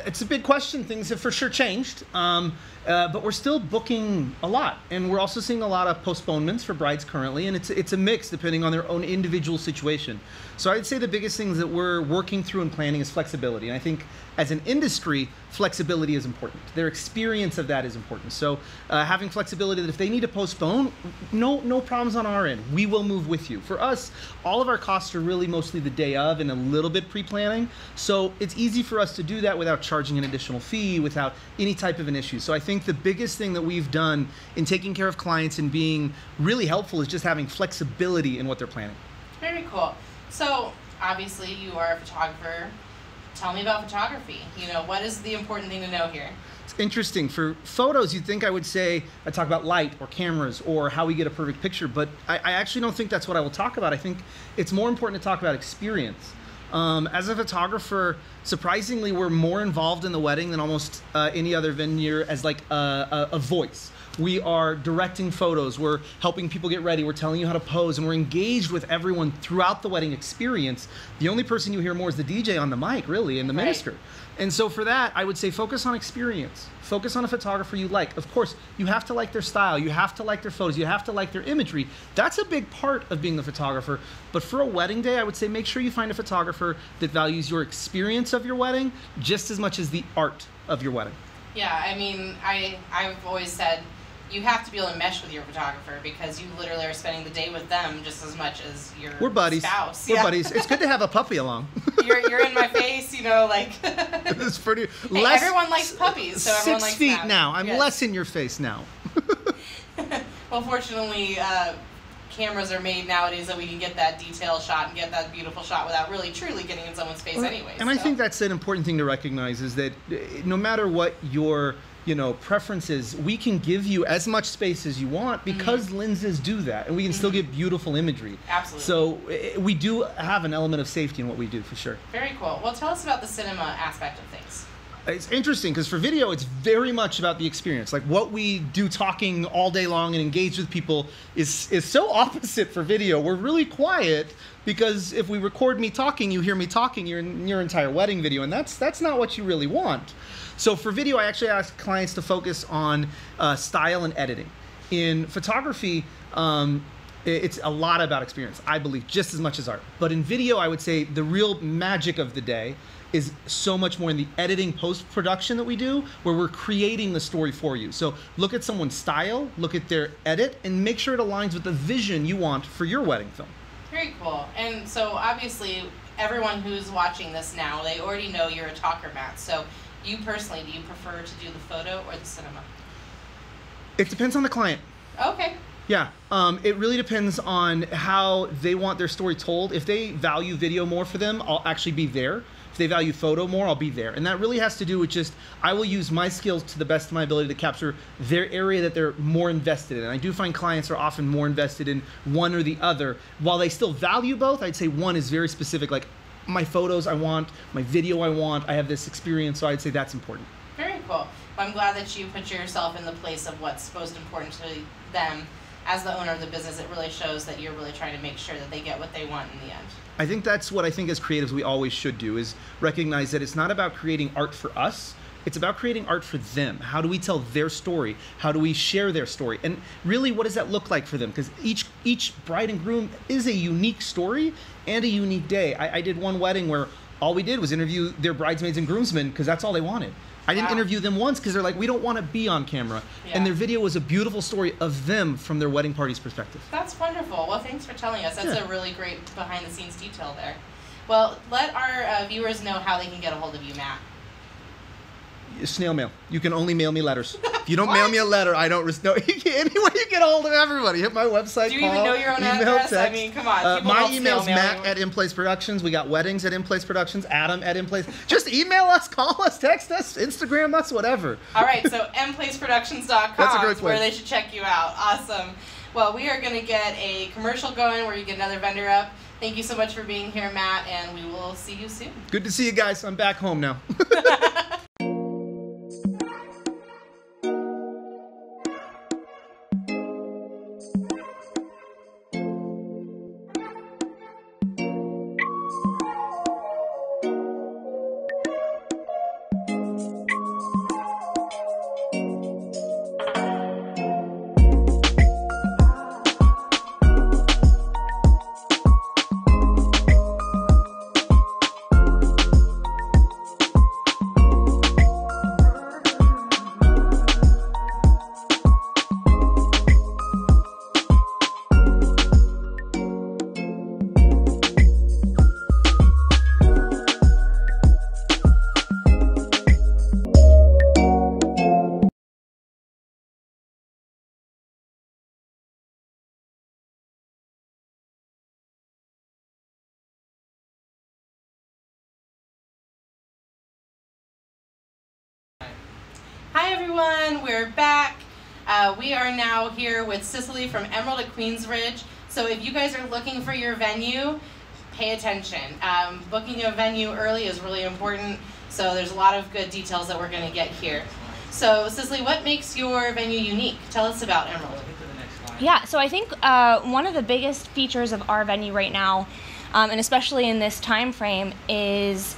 It's a big question. Things have for sure changed, but we're still booking a lot, and we're also seeing a lot of postponements for brides currently, and it's a mix depending on their own individual situation. So I'd say the biggest things that we're working through and planning is flexibility, and I think as an industry, flexibility is important. Their experience of that is important. So having flexibility that if they need to postpone, no problems on our end. We will move with you. For us, all of our costs are really mostly the day of and a little bit pre-planning. So it's easy for us to do that without charging an additional fee, without any type of an issue. So I think the biggest thing that we've done in taking care of clients and being really helpful is just having flexibility in what they're planning. Very cool. So obviously you are a photographer. Tell me about photography. You know, what is the important thing to know here? It's interesting. For photos, you'd think I would say I talk about light or cameras or how we get a perfect picture, but I actually don't think that's what I will talk about. I think it's more important to talk about experience. As a photographer, surprisingly, we're more involved in the wedding than almost any other venue as like a voice. We are directing photos, we're helping people get ready, we're telling you how to pose, and we're engaged with everyone throughout the wedding experience. The only person you hear more is the DJ on the mic, really, and the minister. And so for that, I would say focus on experience. Focus on a photographer you like. Of course, you have to like their style, you have to like their photos, you have to like their imagery. That's a big part of being a photographer. But for a wedding day, I would say make sure you find a photographer that values your experience of your wedding just as much as the art of your wedding. Yeah, I mean, I've always said, you have to be able to mesh with your photographer because you literally are spending the day with them just as much as your We're buddies. spouse. We're buddies. It's good to have a puppy along. You're in my face, you know, like. It's pretty. Hey, everyone likes puppies, so everyone likes 6 feet that. now. I'm less in your face now. Well, fortunately, cameras are made nowadays that we can get that detail shot and get that beautiful shot without really truly getting in someone's face anyway. And I think that's an important thing to recognize is that no matter what your preferences, we can give you as much space as you want because lenses do that, and we can still get beautiful imagery. Absolutely. So we do have an element of safety in what we do, for sure. Very cool. Well, tell us about the cinema aspect of things. It's interesting because for video, it's very much about the experience. Like what we do talking all day long and engage with people is so opposite for video. We're really quiet because if we record me talking, you hear me talking your entire wedding video, and that's not what you really want. So for video, I actually ask clients to focus on style and editing. In photography, it's a lot about experience, I believe, just as much as art. But in video, I would say the real magic of the day is so much more in the editing post-production that we do, where we're creating the story for you. So look at someone's style, look at their edit, and make sure it aligns with the vision you want for your wedding film. Very cool. And so obviously, everyone who's watching this now, they already know you're a talker, Matt. So you personally, do you prefer to do the photo or the cinema? It depends on the client. Okay. Yeah, it really depends on how they want their story told. If they value video more for them, I'll actually be there. If they value photo more, I'll be there. And that really has to do with just, I will use my skills to the best of my ability to capture their area that they're more invested in. And I do find clients are often more invested in one or the other. While they still value both, I'd say one is very specific, like, my photos I want, my video I want, I have this experience, so I'd say that's important. Very cool. Well, I'm glad that you put yourself in the place of what's most important to them. As the owner of the business, it really shows that you're really trying to make sure that they get what they want in the end. I think that's what I think as creatives we always should do, is recognize that it's not about creating art for us, it's about creating art for them. How do we tell their story? How do we share their story? And really, what does that look like for them? Because each bride and groom is a unique story and a unique day. I did one wedding where all we did was interview their bridesmaids and groomsmen because that's all they wanted. I didn't interview them once because they're like, we don't want to be on camera. Yeah. And their video was a beautiful story of them from their wedding party's perspective. That's wonderful. Well, thanks for telling us. That's a really great behind-the-scenes detail there. Well, let our viewers know how they can get a hold of you, Matt. Snail mail. You can only mail me letters. If you don't mail me a letter, I don't no. Anyway, you get a hold of everybody. Hit my website. Do you even know your own address? Text. I mean, come on. My email's Matt at In Place Productions. We got weddings at In Place Productions. Adam at In Place. Just email us, call us, text us, Instagram us, whatever. All right. So mplaceproductions.com. That's a great place. Where they should check you out. Awesome. Well, we are going to get a commercial going where you get another vendor up. Thank you so much for being here, Matt, and we will see you soon. Good to see you guys. I'm back home now. Hi everyone, we're back. We are now here with Cicely from Emerald at Queensridge. So if you guys are looking for your venue, pay attention. Booking a venue early is really important, so there's a lot of good details that we're going to get here. So Cicely, what makes your venue unique? Tell us about Emerald. Yeah, so I think one of the biggest features of our venue right now, and especially in this time frame, is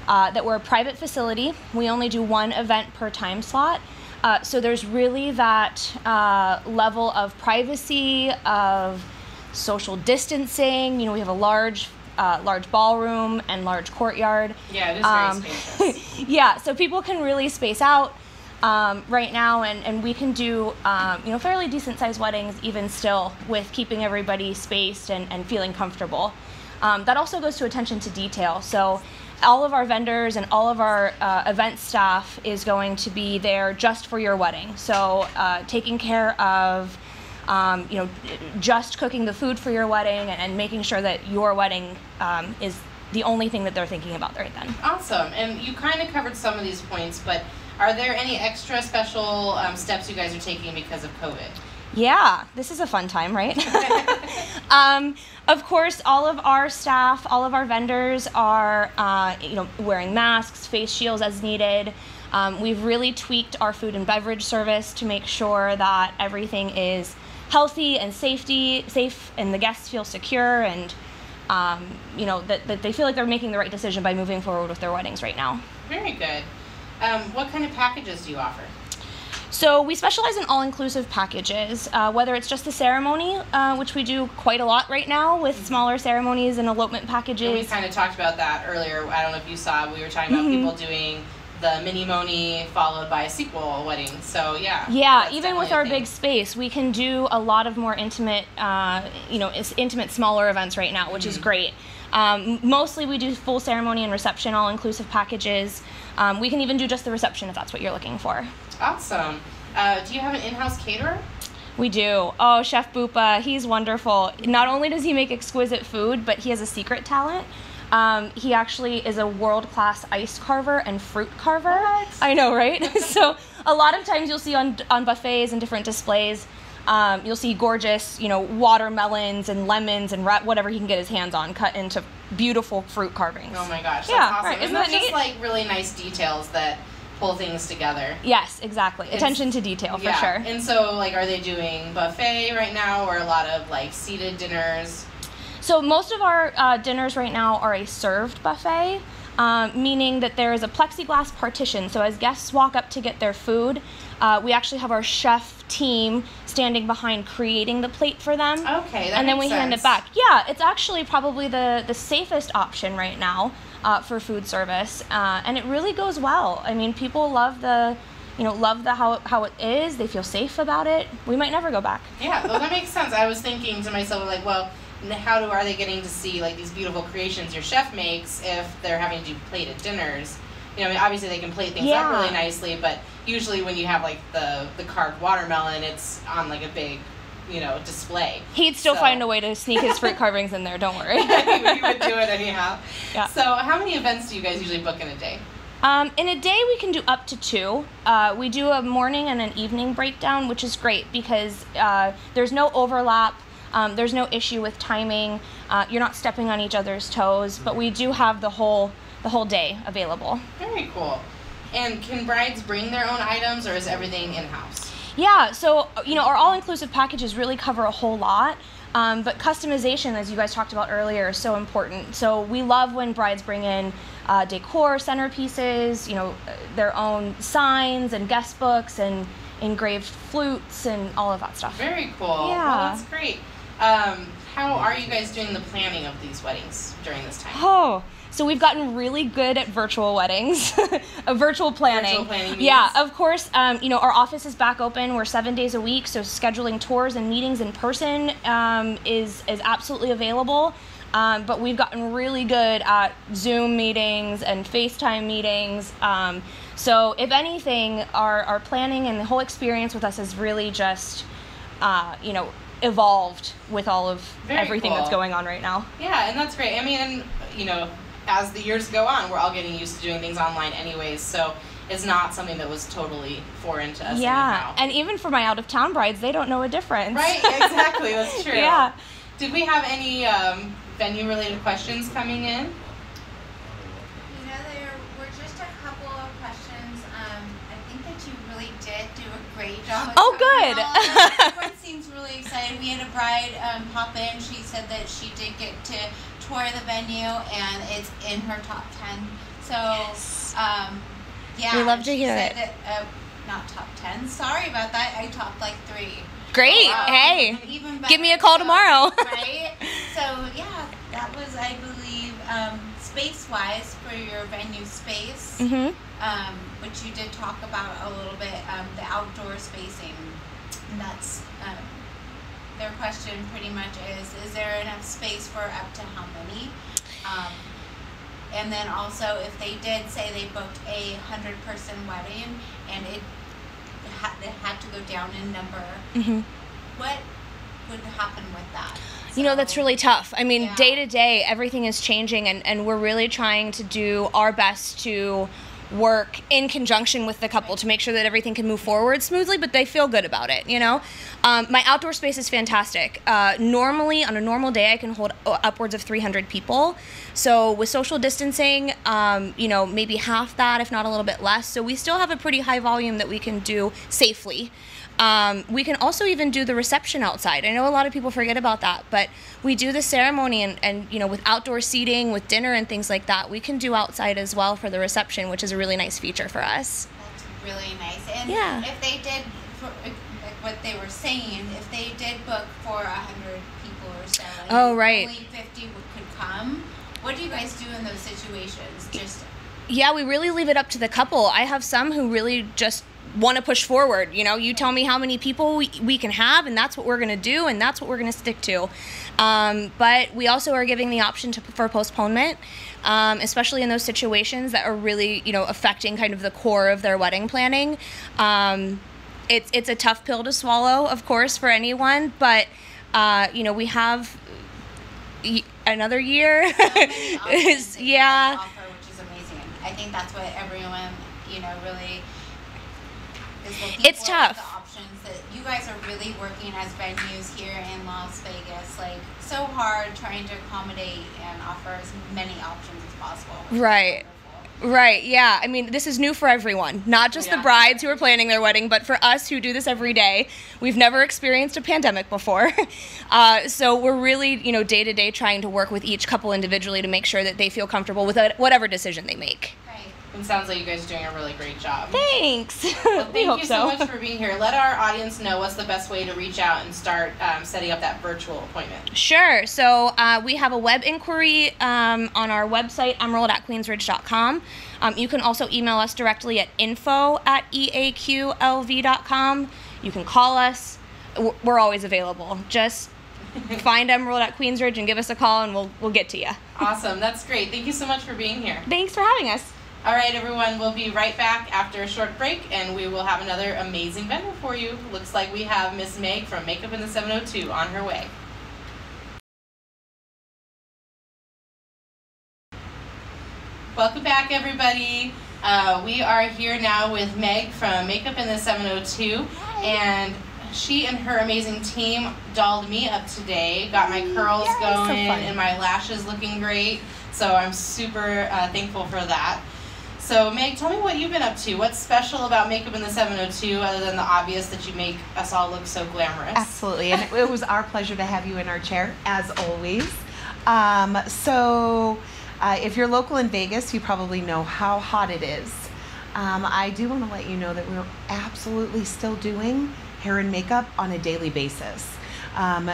that we're a private facility. We only do one event per time slot. So there's really that level of privacy, of social distancing. You know, we have a large ballroom and large courtyard. Yeah, it is very spacious. Yeah, so people can really space out right now, and we can do fairly decent sized weddings even still with keeping everybody spaced and feeling comfortable. That also goes to attention to detail. So all of our vendors and all of our event staff is going to be there just for your wedding. So taking care of, just cooking the food for your wedding and making sure that your wedding is the only thing that they're thinking about right then. Awesome. And you kind of covered some of these points, but are there any extra special steps you guys are taking because of COVID? Yeah, this is a fun time, right? Of course, all of our staff, all of our vendors are, wearing masks, face shields as needed. We've really tweaked our food and beverage service to make sure that everything is healthy and safe, and the guests feel secure, and that they feel like they're making the right decision by moving forward with their weddings right now. Very good. What kind of packages do you offer? So we specialize in all-inclusive packages, whether it's just the ceremony, which we do quite a lot right now with smaller ceremonies and elopement packages. And we kind of talked about that earlier. I don't know if you saw, we were talking about people doing the mini-moni followed by a sequel wedding. So yeah. Yeah, even with our big space, we can do a lot of more intimate, intimate smaller events right now, which is great. Mostly we do full ceremony and reception, all-inclusive packages. We can even do just the reception if that's what you're looking for. Awesome. Do you have an in-house caterer? We do. Oh, Chef Bupa, he's wonderful. Not only does he make exquisite food, but he has a secret talent. He actually is a world-class ice carver and fruit carver. What? I know, right? So a lot of times you'll see on buffets and different displays, You'll see gorgeous, watermelons and lemons and whatever he can get his hands on cut into beautiful fruit carvings. Oh my gosh, that's awesome. Right. Isn't that just like really nice details that pull things together? Yes, exactly. Attention to detail for sure. And so like, are they doing buffet right now or a lot of like seated dinners? So most of our dinners right now are a served buffet. Meaning that there is a plexiglass partition. So as guests walk up to get their food, we actually have our chef team standing behind creating the plate for them. Okay, that and then makes we hand it back. Yeah, it's actually probably the safest option right now for food service, and it really goes well. I mean, people love how it is. They feel safe about it. We might never go back. Yeah, well, that makes sense. I was thinking to myself, like, well, are they getting to see like these beautiful creations your chef makes if they're having to do plated dinners? I mean, obviously they can plate things up really nicely, but usually when you have like the carved watermelon, it's on like a big, display. He'd still find a way to sneak his fruit carvings in there. Don't worry. He would do it anyhow. Yeah. So how many events do you guys usually book in a day? In a day, we can do up to 2. We do a morning and an evening breakdown, which is great because there's no overlap. There's no issue with timing. You're not stepping on each other's toes, but we do have the whole day available. Very cool. And can brides bring their own items, or is everything in-house? Yeah, so our all-inclusive packages really cover a whole lot, but customization, as you guys talked about earlier, is so important. So we love when brides bring in decor, centerpieces, their own signs and guest books and engraved flutes and all of that stuff. Very cool. Yeah. Well, that's great. How are you guys doing the planning of these weddings during this time? Oh, so we've gotten really good at virtual weddings, virtual planning. Virtual planning means? Yeah, of course. Our office is back open. We're 7 days a week, so scheduling tours and meetings in person is absolutely available. But we've gotten really good at Zoom meetings and FaceTime meetings. So if anything, our planning and the whole experience with us has really just, evolved with all of everything that's going on right now. Yeah, and that's great. I mean, and, as the years go on, we're all getting used to doing things online anyways, so it's not something that was totally foreign to us anyhow. And even for my out-of-town brides, they don't know a difference. Right, exactly, that's true. Yeah. Did we have any venue-related questions coming in? There were just a couple of questions. I think that you really did do a great job. Oh, good. Everyone seems really excited. We had a bride pop in. She said that she did get to tour the venue, and it's in her top 10. So, yeah. We love to hear it. That, not top 10. Sorry about that. I topped like 3. Great. Wow. Hey, Even better, give me a call tomorrow. Right? So, yeah, that was, I believe, space-wise for your venue space, which you did talk about a little bit, the outdoor spacing. And that's their question pretty much is there enough space for up to how many? And then also, if they did say they booked a 100-person wedding and it had to go down in number, what would happen with that? That's really tough. I mean, day to day, everything is changing, and we're really trying to do our best to work in conjunction with the couple to make sure that everything can move forward smoothly, but they feel good about it, My outdoor space is fantastic. Normally, on a normal day, I can hold upwards of 300 people. So with social distancing, maybe half that, if not a little bit less. So we still have a pretty high volume that we can do safely. We can also even do the reception outside. I know a lot of people forget about that, but we do the ceremony and with outdoor seating, with dinner and things like that, we can do outside as well for the reception, which is a really nice feature for us. That's really nice. And if they did, like what they were saying, if they did book for 100 people or so, and only 50 could come, what do you guys do in those situations? We really leave it up to the couple. I have some who really just want to push forward. You tell me how many people we can have, and that's what we're going to do, and that's what we're going to stick to. But we also are giving the option for postponement, especially in those situations that are really, affecting kind of the core of their wedding planning. It's a tough pill to swallow, of course, for anyone, but, we have another year. Offer, which is amazing. I think that's what everyone, really is looking it's for. Tough. options that you guys are really working as venues here in Las Vegas, like so hard trying to accommodate and offer as many options as possible. Right. Right, yeah. I mean, this is new for everyone, not just the brides who are planning their wedding, but for us who do this every day. We've never experienced a pandemic before. So we're really, day to day trying to work with each couple individually to make sure that they feel comfortable with whatever decision they make. It sounds like you guys are doing a really great job. Thanks. Well, thank you so much for being here. Let our audience know what's the best way to reach out and start setting up that virtual appointment. Sure. So we have a web inquiry on our website, emerald@queensridge.com. You can also email us directly at info@eaqlv.com. You can call us. We're always available. Just find Emerald at Queensridge and give us a call, and we'll get to you. Awesome. That's great. Thank you so much for being here. Thanks for having us. All right, everyone, we'll be right back after a short break, and we will have another amazing vendor for you. Looks like we have Miss Meg from Makeup in the 702 on her way. Welcome back, everybody. We are here now with Meg from Makeup in the 702, and she and her amazing team dolled me up today, got my curls going, and my lashes looking great, so I'm super thankful for that. So Meg, tell me what you've been up to. What's special about Makeup in the 702 other than the obvious that you make us all look so glamorous? Absolutely, and it was our pleasure to have you in our chair, as always. If you're local in Vegas, you probably know how hot it is. I do want to let you know that we're absolutely still doing hair and makeup on a daily basis.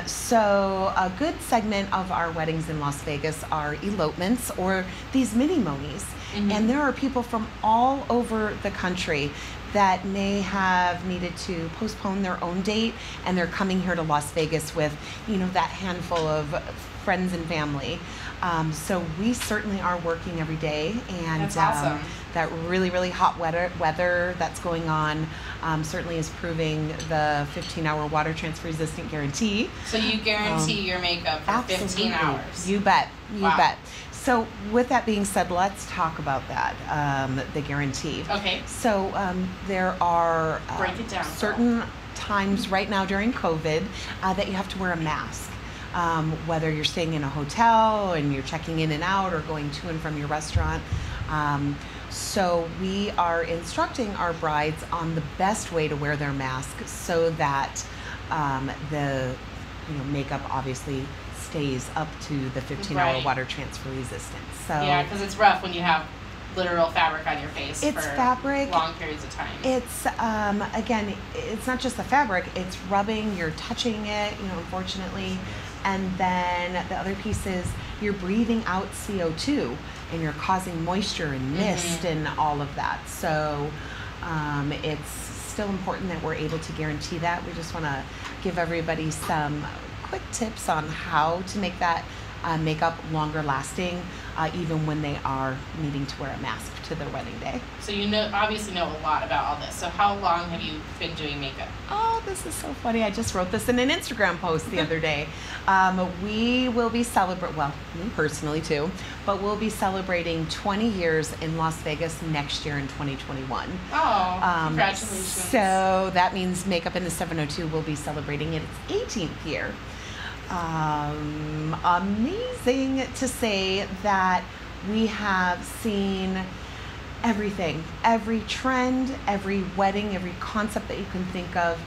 So a good segment of our weddings in Las Vegas are elopements or these mini-monis. Mm-hmm. And there are people from all over the country that may have needed to postpone their own date, and they're coming here to Las Vegas with, that handful of friends and family. So we certainly are working every day, and that's awesome. That really, really hot weather that's going on certainly is proving the 15-hour water transfer resistant guarantee. So you guarantee your makeup for absolutely. 15 hours? You bet. You wow. bet. So with that being said, let's talk about that, the guarantee. Okay. So there are break it down, certain times right now during COVID that you have to wear a mask. Whether you're staying in a hotel and you're checking in and out or going to and from your restaurant. So we are instructing our brides on the best way to wear their mask so that the makeup obviously stays up to the 15-hour water transfer resistance. So yeah, because it's rough when you have literal fabric on your face for fabric, long periods of time. It's again, it's not just the fabric, it's rubbing, you're touching it, unfortunately. And then the other piece is you're breathing out CO2 and you're causing moisture and mist and all of that. So it's still important that we're able to guarantee that. We just want to give everybody some quick tips on how to make that makeup longer lasting, even when they are needing to wear a mask to their wedding day. So you obviously know a lot about all this. So how long have you been doing makeup? Oh, this is so funny. I just wrote this in an Instagram post the other day. We will be me personally too, but we'll be celebrating 20 years in Las Vegas next year in 2021. Oh, congratulations. So that means Makeup in the 702 will be celebrating its 18th year. Amazing to say that we have seen everything, every trend, every wedding, every concept that you can think of.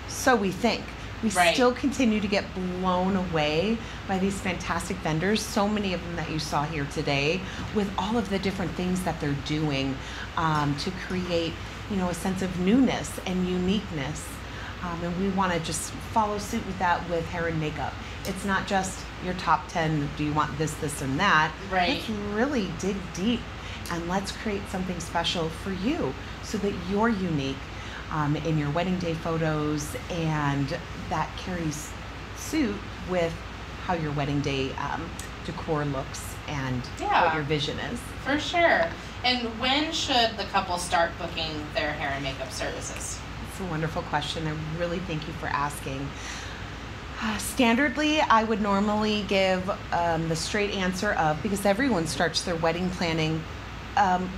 So we think. We still continue to get blown away by these fantastic vendors, so many of them that you saw here today, with all of the different things that they're doing to create, a sense of newness and uniqueness. And we want to just follow suit with that with hair and makeup. It's not just your top 10, do you want this, this, and that. Right. Let's really dig deep and let's create something special for you so that you're unique in your wedding day photos, and that carries suit with how your wedding day decor looks and what your vision is. For sure. And when should the couple start booking their hair and makeup services? It's a wonderful question. I really thank you for asking. Standardly, I would normally give the straight answer of, because everyone starts their wedding planning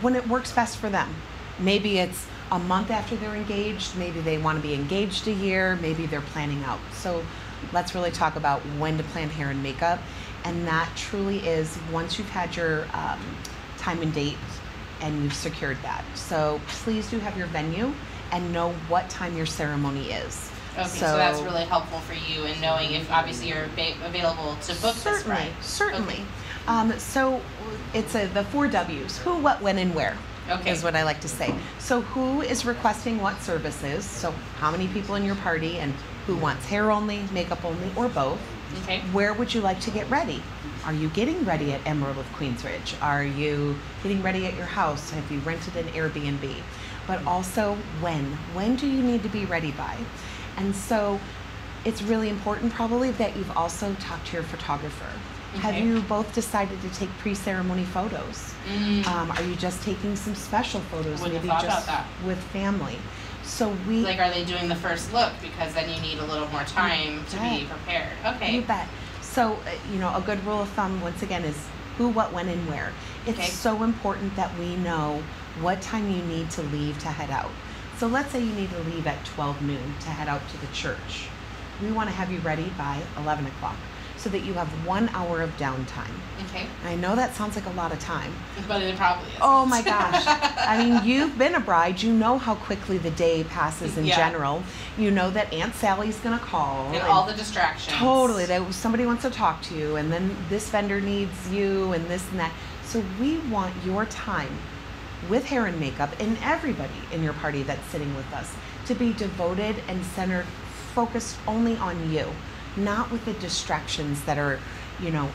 when it works best for them. Maybe it's a month after they're engaged, maybe they want to be engaged a year, maybe they're planning out. So let's really talk about when to plan hair and makeup. And that truly is once you've had your time and date and you've secured that. So please do have your venue and know what time your ceremony is. Okay, so that's really helpful for you in knowing if obviously you're available to book this bride. Certainly. Okay. So it's the 4 W's: who, what, when, and where. Okay. Is what I like to say. So who is requesting what services? So how many people in your party, and who wants hair only, makeup only, or both? Okay. Where would you like to get ready? Are you getting ready at Emerald of Queensridge? Are you getting ready at your house? Have you rented an Airbnb? But also when? When do you need to be ready by? And so it's really important probably that you've also talked to your photographer. Okay. Have you both decided to take pre-ceremony photos? Are you just taking some special photos, maybe just with family? So are they doing the first look, because then you need a little more time to be prepared? Okay. You bet. So, a good rule of thumb, once again, is who, what, when, and where. It's so important that we know what time you need to leave to head out. So let's say you need to leave at 12 noon to head out to the church. We want to have you ready by 11 o'clock so that you have 1 hour of downtime. Okay. I know that sounds like a lot of time. But it probably is. Oh my gosh. I mean, you've been a bride. You know how quickly the day passes in general. You know that Aunt Sally's going to call. And all the distractions. Totally. Somebody wants to talk to you, and then this vendor needs you, and this and that. So we want your time with hair and makeup, and everybody in your party that's sitting with us, to be devoted and centered, focused only on you, not with the distractions that are,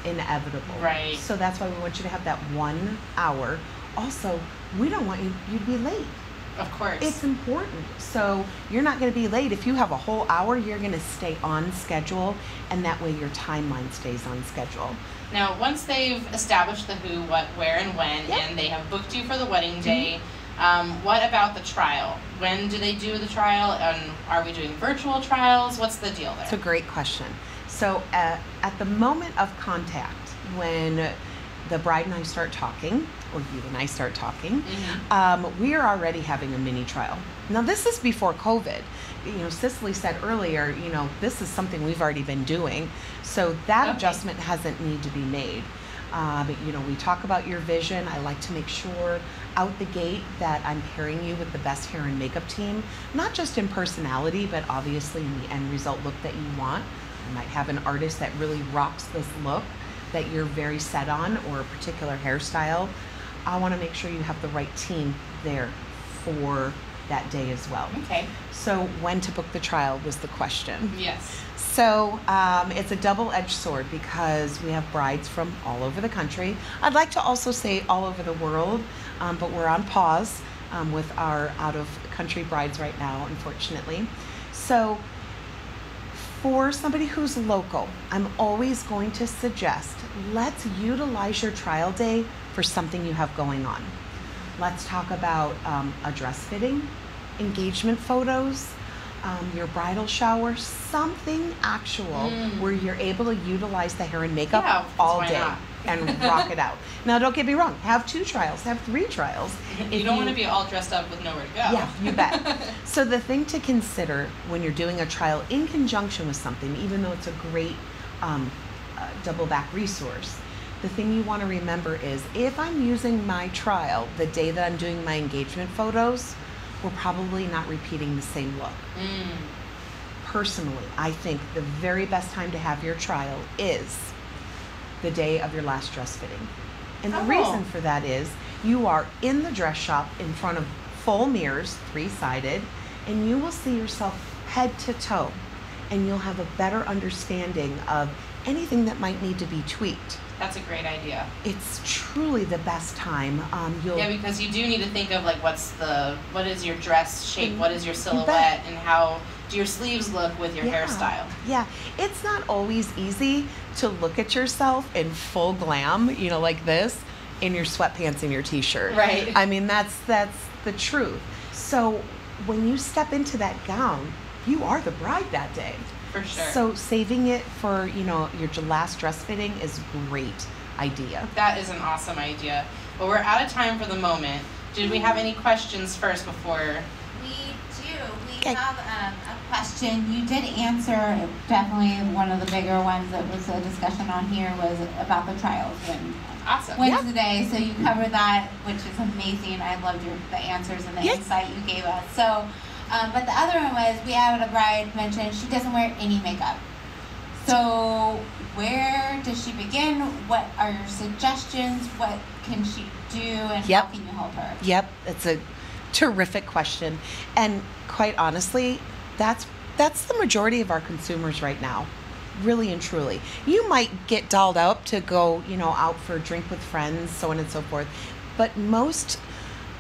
inevitable. Right. So that's why we want you to have that 1 hour. Also, we don't want you to be late. Of course. It's important. So you're not going to be late. If you have a whole hour, you're going to stay on schedule, and that way your timeline stays on schedule. Now, once they've established the who, what, where, and when, and they have booked you for the wedding day, what about the trial? When do they do the trial? And are we doing virtual trials? What's the deal there? It's a great question. So at the moment of contact, when the bride and I start talking, or you and I start talking, we are already having a mini trial. Now, this is before COVID. Cicely said earlier, this is something we've already been doing. So that adjustment hasn't need to be made. But, we talk about your vision. I like to make sure out the gate that I'm pairing you with the best hair and makeup team, not just in personality, but obviously in the end result look that you want. I might have an artist that really rocks this look that you're very set on, or a particular hairstyle. I want to make sure you have the right team there for that day as well. Okay. So when to book the trial was the question. Yes. So it's a double-edged sword, because we have brides from all over the country. I'd like to also say all over the world, but we're on pause with our out-of-country brides right now, unfortunately. So for somebody who's local, I'm always going to suggest, let's utilize your trial day for something you have going on. Let's talk about a dress fitting, engagement photos, your bridal shower, something actual where you're able to utilize the hair and makeup all day and rock it out. Now, don't get me wrong, have 2 trials, have 3 trials. You don't want to be all dressed up with nowhere to go. Yeah, you bet. So the thing to consider when you're doing a trial in conjunction with something, even though it's a great double back resource, the thing you want to remember is, if I'm using my trial the day that I'm doing my engagement photos, we're probably not repeating the same look. Personally, I think the very best time to have your trial is the day of your last dress fitting. And the reason for that is you are in the dress shop in front of full mirrors, 3-sided, and you will see yourself head to toe, and you'll have a better understanding of anything that might need to be tweaked. That's a great idea. It's truly the best time. Because you do need to think of what is your dress shape, what is your silhouette, and how do your sleeves look with your hairstyle. Yeah, it's not always easy to look at yourself in full glam, like this, in your sweatpants and your t-shirt. Right. I mean, that's the truth. So when you step into that gown, you are the bride that day. For sure. So saving it for, your last dress fitting is a great idea. That is an awesome idea. Well, we're out of time for the moment. Did we have any questions first before We do. We have a question. You did answer definitely one of the bigger ones that was a discussion on here was about the trials. Awesome. Wednesday, so you covered that, which is amazing. I loved the answers and the insight you gave us. So, but the other one was we had a bride mention she doesn't wear any makeup. So where does she begin? What are your suggestions? What can she do, and how can you help her? Yep, it's a terrific question, and quite honestly, that's the majority of our consumers right now. Really and truly. You might get dolled up to go, out for a drink with friends, so on and so forth. But most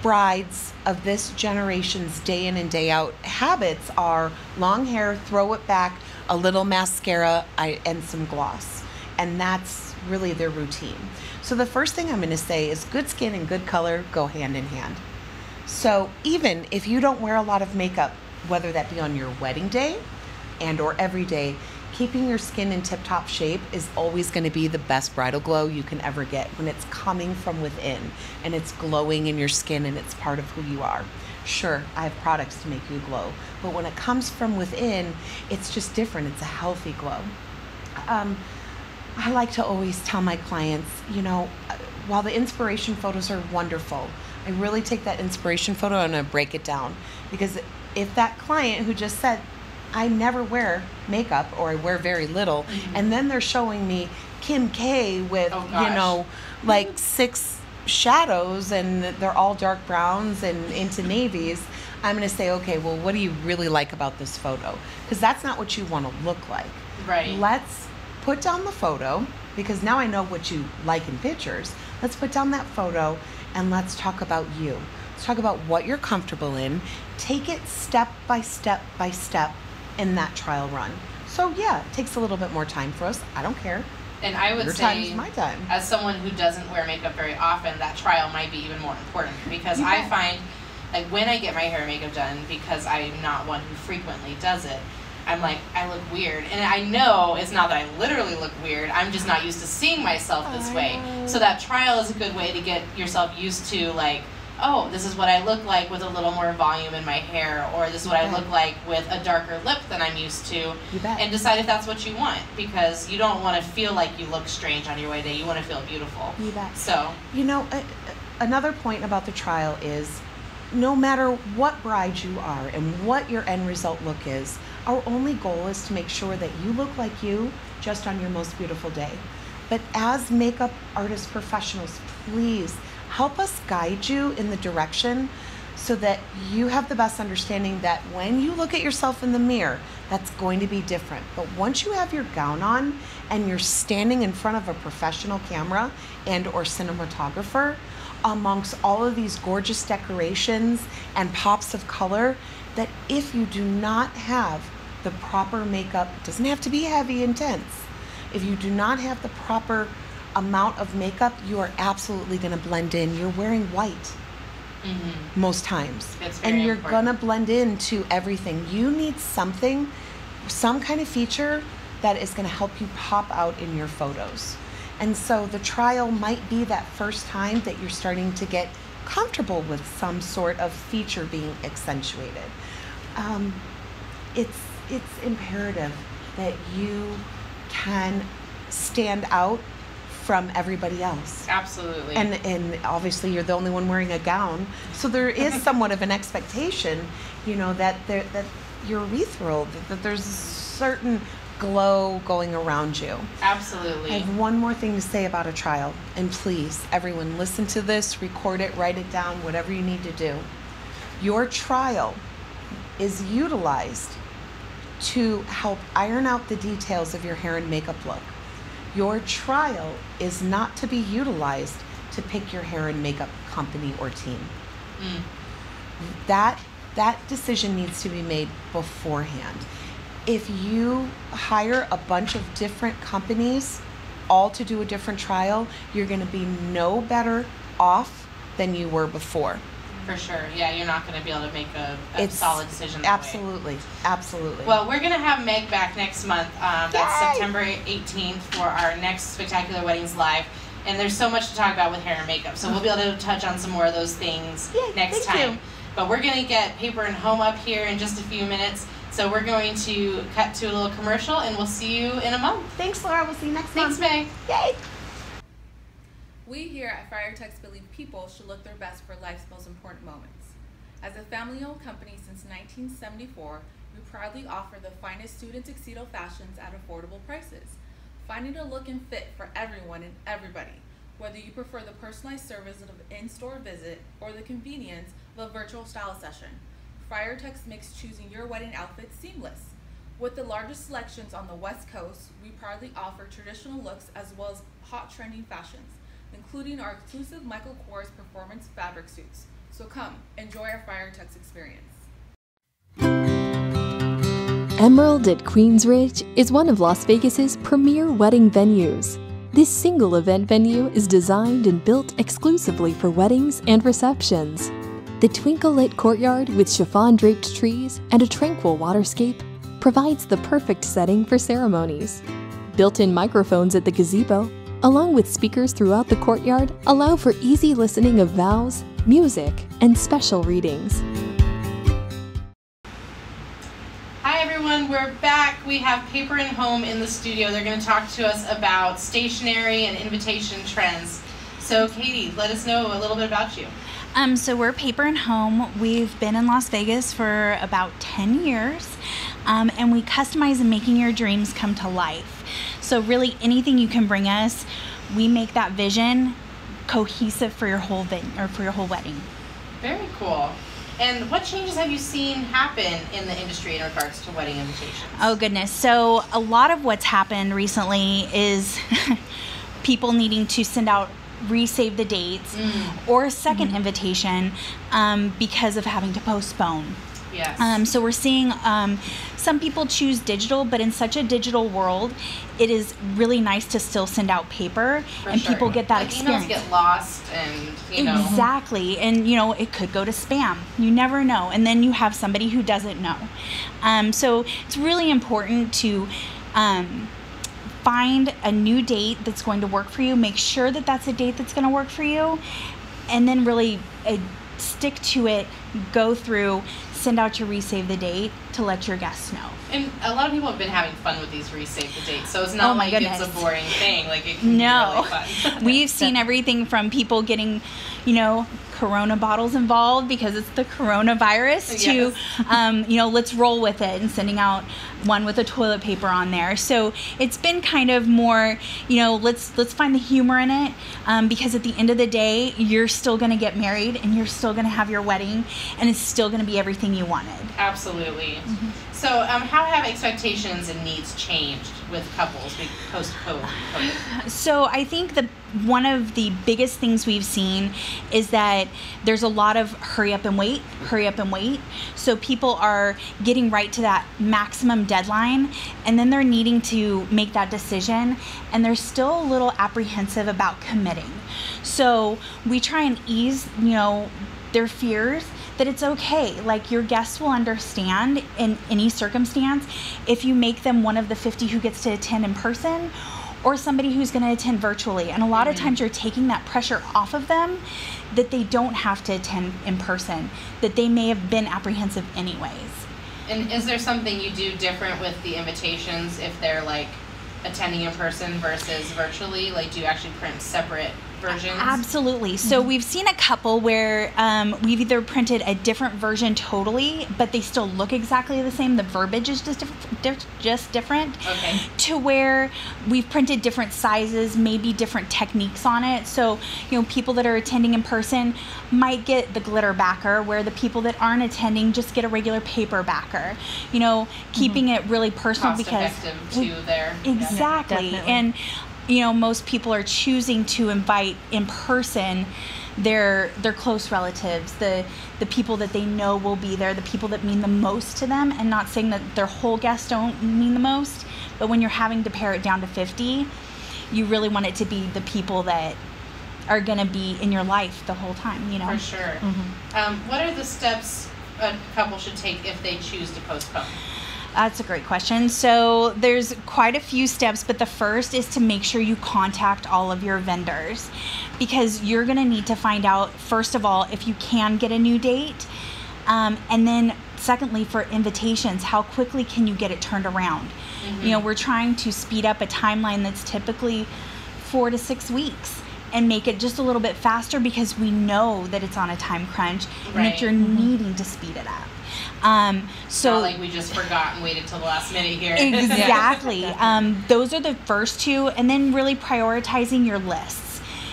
brides of this generation's day in and day out habits are long hair, throw it back, a little mascara, and some gloss. And that's really their routine. So the first thing I'm going to say is good skin and good color go hand in hand. So even if you don't wear a lot of makeup, whether that be on your wedding day and or every day, keeping your skin in tip-top shape is always going to be the best bridal glow you can ever get when it's coming from within and it's glowing in your skin and it's part of who you are. Sure, I have products to make you glow, but when it comes from within, it's just different. It's a healthy glow. I like to always tell my clients, while the inspiration photos are wonderful, I really take that inspiration photo and I break it down, because if that client who just said, I never wear makeup or I wear very little, and then they're showing me Kim K with, like 6 shadows and they're all dark browns and into navies, I'm going to say, okay, well, what do you really like about this photo? Because that's not what you want to look like. Right. Let's put down the photo, because now I know what you like in pictures. Let's put down that photo and let's talk about you. Let's talk about what you're comfortable in. Take it step by step by step in that trial run. So yeah, it takes a little bit more time for us. I don't care. And I would Your say, time is my time. as someone who doesn't wear makeup very often, that trial might be even more important, because I find, like, when I get my hair and makeup done, because I'm not one who frequently does it, I'm like, I look weird. And I know it's not that I literally look weird, I'm just not used to seeing myself this way. So that trial is a good way to get yourself used to, like, oh, this is what I look like with a little more volume in my hair, or this is what I look like with a darker lip than I'm used to, and decide if that's what you want, because you don't want to feel like you look strange on your wedding day. You want to feel beautiful. You bet. So, another point about the trial is, no matter what bride you are and what your end result look is, our only goal is to make sure that you look like you just on your most beautiful day. But as makeup artist professionals, please help us guide you in the direction so that you have the best understanding that when you look at yourself in the mirror, that's going to be different. But once you have your gown on and you're standing in front of a professional camera and or cinematographer amongst all of these gorgeous decorations and pops of color, that if you do not have the proper makeup, it doesn't have to be heavy, intense. If you do not have the proper amount of makeup, you are absolutely going to blend in. You're wearing white most times, and you're going to blend into everything. You need something, some kind of feature that is going to help you pop out in your photos. And so the trial might be that first time that you're starting to get comfortable with some sort of feature being accentuated. It's imperative that you can stand out from everybody else. Absolutely. And obviously you're the only one wearing a gown, so there is somewhat of an expectation, that you're ethereal, that there's a certain glow going around you. Absolutely. I have one more thing to say about a trial, and please, everyone, listen to this, record it, write it down, whatever you need to do. Your trial is utilized to help iron out the details of your hair and makeup look. Your trial is not to be utilized to pick your hair and makeup company or team. That decision needs to be made beforehand. If you hire a bunch of different companies all to do a different trial, you're going to be no better off than you were before. For sure. Yeah, you're not going to be able to make a solid decision that absolutely way. Absolutely. Well, we're going to have Meg back next month. That's September 18th for our next Spectacular Weddings Live. And there's so much to talk about with hair and makeup, so we'll be able to touch on some more of those things next time. But we're going to get Paper and Home up here in just a few minutes. So we're going to cut to a little commercial, and we'll see you in a month. Thanks, Laura. We'll see you next month. Thanks, May. Yay! We here at Friar Tux believe people should look their best for life's most important moments. As a family-owned company since 1974, we proudly offer the finest student tuxedo fashions at affordable prices. Finding a look and fit for everyone and everybody, whether you prefer the personalized service of an in-store visit or the convenience of a virtual style session. Friar Tux makes choosing your wedding outfit seamless. With the largest selections on the West Coast, we proudly offer traditional looks as well as hot trending fashions, including our exclusive Michael Kors performance fabric suits. So come, enjoy our Friar Tux experience. Emerald at Queensridge is one of Las Vegas's premier wedding venues. This single event venue is designed and built exclusively for weddings and receptions. The twinkle-lit courtyard with chiffon-draped trees and a tranquil waterscape provides the perfect setting for ceremonies. Built-in microphones at the gazebo, along with speakers throughout the courtyard, allow for easy listening of vows, music, and special readings. Hi everyone, we're back. We have Paper and Home in the studio. They're going to talk to us about stationery and invitation trends. So Katie, let us know a little bit about you. So we're Paper and Home. We've been in Las Vegas for about 10 years, and we customize and making your dreams come to life. So really anything you can bring us, we make that vision cohesive for your whole wedding. Very cool. And what changes have you seen happen in the industry in regards to wedding invitations? Oh goodness. So a lot of what's happened recently is people needing to send out resave the dates or a second invitation because of having to postpone. Yes. So we're seeing some people choose digital, but in such a digital world, it is really nice to still send out paper and people get that experience. Emails get lost and, you know. Exactly. And, you know, it could go to spam. You never know. And then you have somebody who doesn't know. So it's really important to find a new date that's going to work for you. Make sure that that's a date that's going to work for you. And then really stick to it, go through, send out your resave the date to let your guests know. And a lot of people have been having fun with these resave the dates, so it's not like it's a boring thing. Like it can be really fun. We've seen everything from people getting, you know, Corona bottles involved because it's the coronavirus to, you know, let's roll with it and sending out one with a toilet paper on there. So it's been kind of more, you know, let's find the humor in it because at the end of the day, you're still going to get married and you're still going to have your wedding and it's still going to be everything you wanted. Absolutely. So how have expectations and needs changed with couples post-COVID? So I think one of the biggest things we've seen is that there's a lot of hurry up and wait. So people are getting right to that maximum deadline and then they're needing to make that decision and they're still a little apprehensive about committing. So we try and ease, you know, their fears that it's okay. Like your guests will understand in any circumstance if you make them one of the 50 who gets to attend in person or somebody who's going to attend virtually. And a lot of times you're taking that pressure off of them that they don't have to attend in person, that they may have been apprehensive anyways. And is there something you do different with the invitations if they're like attending in person versus virtually? Like do you actually print separate versions? Absolutely. So we've seen a couple where we've either printed a different version totally, but they still look exactly the same. The verbiage is just different. Okay. To where we've printed different sizes, maybe different techniques on it. So, you know, people that are attending in person might get the glitter backer, where the people that aren't attending just get a regular paper backer. You know, keeping it really personal because cost-effective too there. Exactly. Yeah, and you know, most people are choosing to invite in person their close relatives, the people that they know will be there, the people that mean the most to them, and not saying that their whole guests don't mean the most, but when you're having to pare it down to 50, you really want it to be the people that are going to be in your life the whole time, you know. For sure. What are the steps a couple should take if they choose to postpone? That's a great question. So there's quite a few steps, but the first is to make sure you contact all of your vendors because you're going to need to find out, first of all, if you can get a new date. And then secondly, for invitations, how quickly can you get it turned around? You know, we're trying to speed up a timeline that's typically 4 to 6 weeks and make it just a little bit faster because we know that it's on a time crunch and that you're needing to speed it up. So not like we just forgot and waited till the last minute here. Exactly. Those are the first two, and then really prioritizing your lists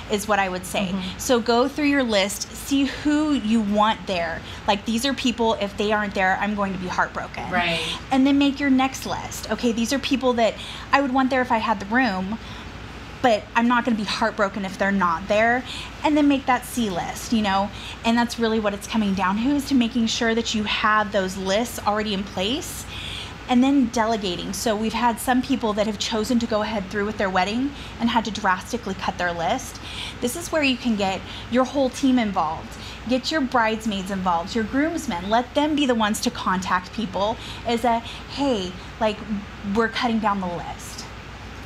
is what I would say. So go through your list, see who you want there. Like, these are people, if they aren't there, I'm going to be heartbroken. Right. And then make your next list. Okay, these are people that I would want there if I had the room, but I'm not going to be heartbroken if they're not there. And then make that C list, you know, and that's really what it's coming down to, is to making sure that you have those lists already in place. And then delegating. So we've had some people that have chosen to go ahead through with their wedding and had to drastically cut their list. This is where you can get your whole team involved. Get your bridesmaids involved, your groomsmen. Let them be the ones to contact people as a, hey, like, we're cutting down the list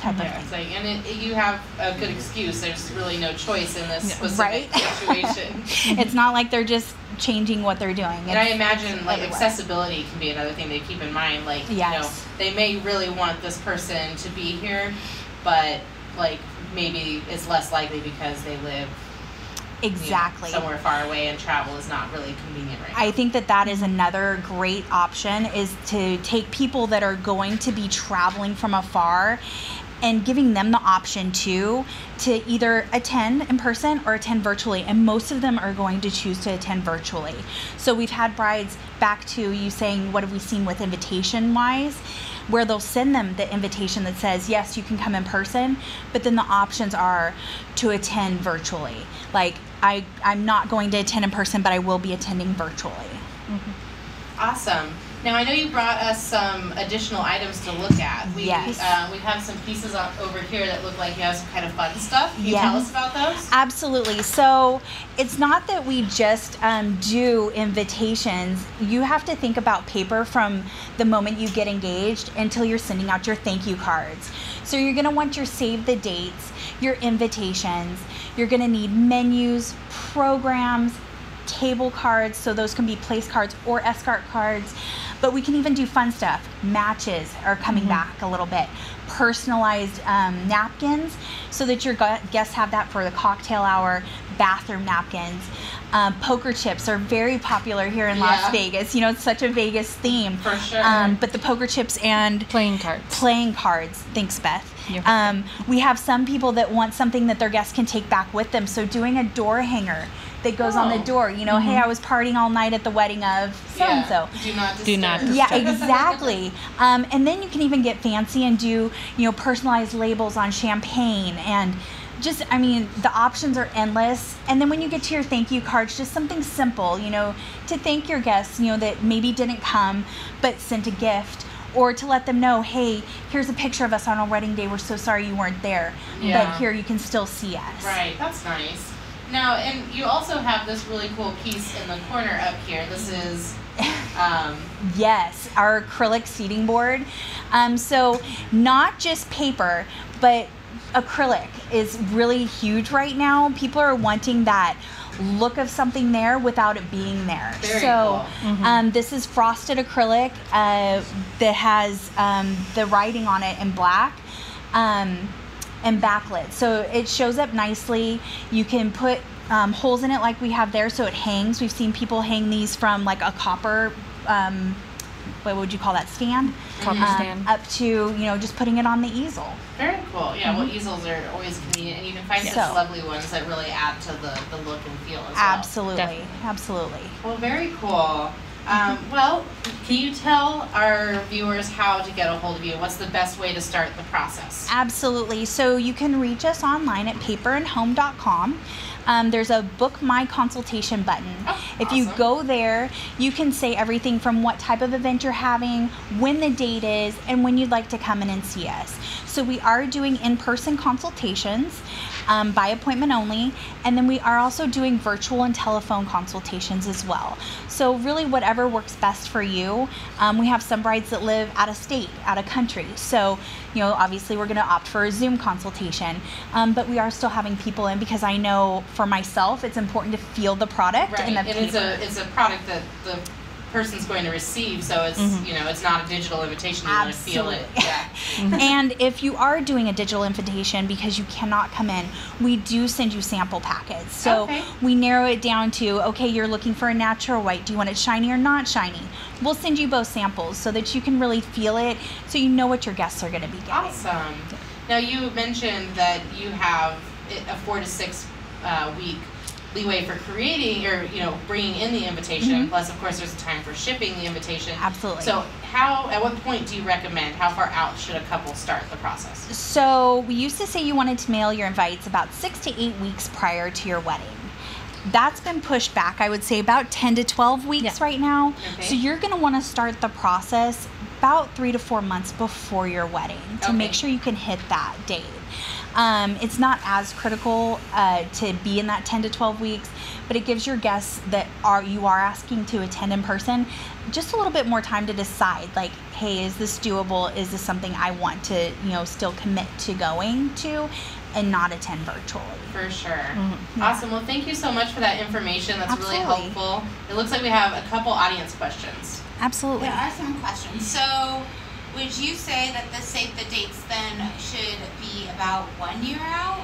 type of thing. It's like, and you have a good excuse. There's really no choice in this specific situation. It's not like they're just changing what they're doing. And I imagine, like, accessibility can be another thing they keep in mind. Like, you know, they may really want this person to be here, but, like, maybe it's less likely because they live somewhere far away and travel is not really convenient right now. I think that is another great option, is to take people that are going to be traveling from afar and giving them the option to either attend in person or attend virtually. And most of them are going to choose to attend virtually. So we've had brides, back to you saying, what have we seen with invitation wise, where they'll send them the invitation that says, yes, you can come in person, but then the options are to attend virtually. Like, I'm not going to attend in person, but I will be attending virtually. Awesome. Now, I know you brought us some additional items to look at. We have some pieces over here that look like you have some kind of fun stuff. Can you tell us about those? Absolutely. So it's not that we just do invitations. You have to think about paper from the moment you get engaged until you're sending out your thank you cards. So you're going to want your save the dates, your invitations. You're going to need menus, programs, table cards, so those can be place cards or escort cards. But we can even do fun stuff. Matches are coming back a little bit. Personalized napkins, so that your guests have that for the cocktail hour. Bathroom napkins. Poker chips are very popular here in Las Vegas. You know, it's such a Vegas theme. For sure. But the poker chips and playing cards. Thanks, Beth. We have some people that want something that their guests can take back with them. So doing a door hanger that goes on the door, you know, hey, I was partying all night at the wedding of so-and-so. Do not disturb. Yeah, exactly. And then you can even get fancy and do, you know, personalized labels on champagne, and just, I mean, the options are endless. And then when you get to your thank you cards, just something simple, you know, to thank your guests, you know, that maybe didn't come but sent a gift, or to let them know, hey, here's a picture of us on our wedding day. We're so sorry you weren't there, but here you can still see us. Right, that's nice. Now, and you also have this really cool piece in the corner up here. This is... yes, our acrylic seating board. So not just paper, but acrylic is really huge right now. People are wanting that look of something there without it being there. Very cool. This is frosted acrylic that has the writing on it in black. And backlit, so it shows up nicely. You can put holes in it like we have there, so it hangs. We've seen people hang these from like a copper, what would you call that, stand? Copper stand. Up to, you know, just putting it on the easel. Very cool. Yeah, well, easels are always convenient, and you can find such lovely ones that really add to the look and feel as well. Absolutely. Well, very cool. Well, can you tell our viewers how to get a hold of you? What's the best way to start the process? Absolutely. So you can reach us online at paperandhome.com. There's a book my consultation button. If you go there, you can say everything from what type of event you're having, when the date is, and when you'd like to come in and see us. So we are doing in-person consultations by appointment only, and then we are also doing virtual and telephone consultations as well. So So really whatever works best for you. We have some brides that live out of state, out of country. So, obviously we're going to opt for a Zoom consultation. But we are still having people in because I know for myself, it's important to feel the product. Right. And it's a product that the person's going to receive, so it's it's not a digital invitation. You want to feel it. Yeah. And if you are doing a digital invitation because you cannot come in, we do send you sample packets. So we narrow it down to, okay, you're looking for a natural white. Do you want it shiny or not shiny? We'll send you both samples so that you can really feel it, so you know what your guests are going to be getting. Awesome. Now you mentioned that you have a 4 to 6 week leeway for creating or bringing in the invitation. Plus, of course, there's a time for shipping the invitation. Absolutely. So at what point do you recommend, how far out should a couple start the process? So we used to say you wanted to mail your invites about 6 to 8 weeks prior to your wedding. That's been pushed back, I would say about 10 to 12 weeks right now. So you're going to want to start the process about 3 to 4 months before your wedding to make sure you can hit that date. It's not as critical to be in that 10 to 12 weeks, but it gives your guests that you are asking to attend in person just a little bit more time to decide, like, hey, is this doable? Is this something I want to, still commit to going to and not attend virtually? For sure. Awesome. Well, thank you so much for that information. That's really helpful. It looks like we have a couple audience questions. Absolutely. There are some questions. So, would you say that the save the dates then should be about 1 year out?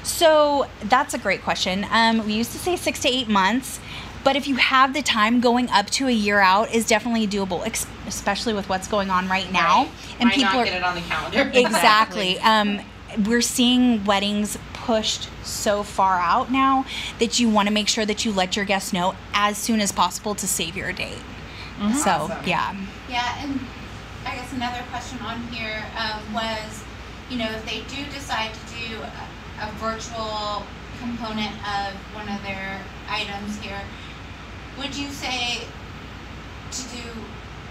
So that's a great question. We used to say 6 to 8 months, but if you have the time, going up to a year out is definitely doable, especially with what's going on right now. And people not get it on the calendar. Exactly. We're seeing weddings pushed so far out now that you want to make sure that you let your guests know as soon as possible to save your date. So, Yeah, and I guess another question on here was, if they do decide to do a virtual component of one of their items here, would you say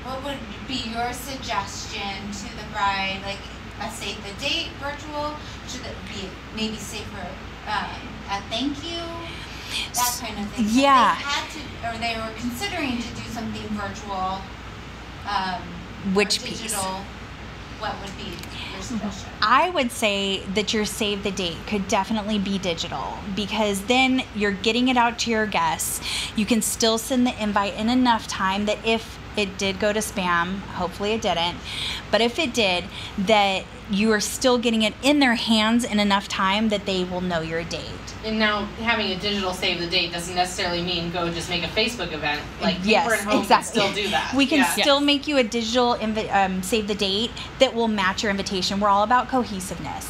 what would be your suggestion to the bride, like a save the date virtual? Should it be maybe save for a thank you? That kind of thing. Yeah. They were considering to do something virtual. Which digital, piece? What would be your suggestion? I would say that your save the date could definitely be digital, because then you're getting it out to your guests. You can still send the invite in enough time that if it did go to spam, hopefully it didn't, but if it did, that you are still getting it in their hands in enough time that they will know your date. And now having a digital save the date doesn't necessarily mean go just make a Facebook event. Like people at home can still do that. We can still make you a digital save the date that will match your invitation. We're all about cohesiveness.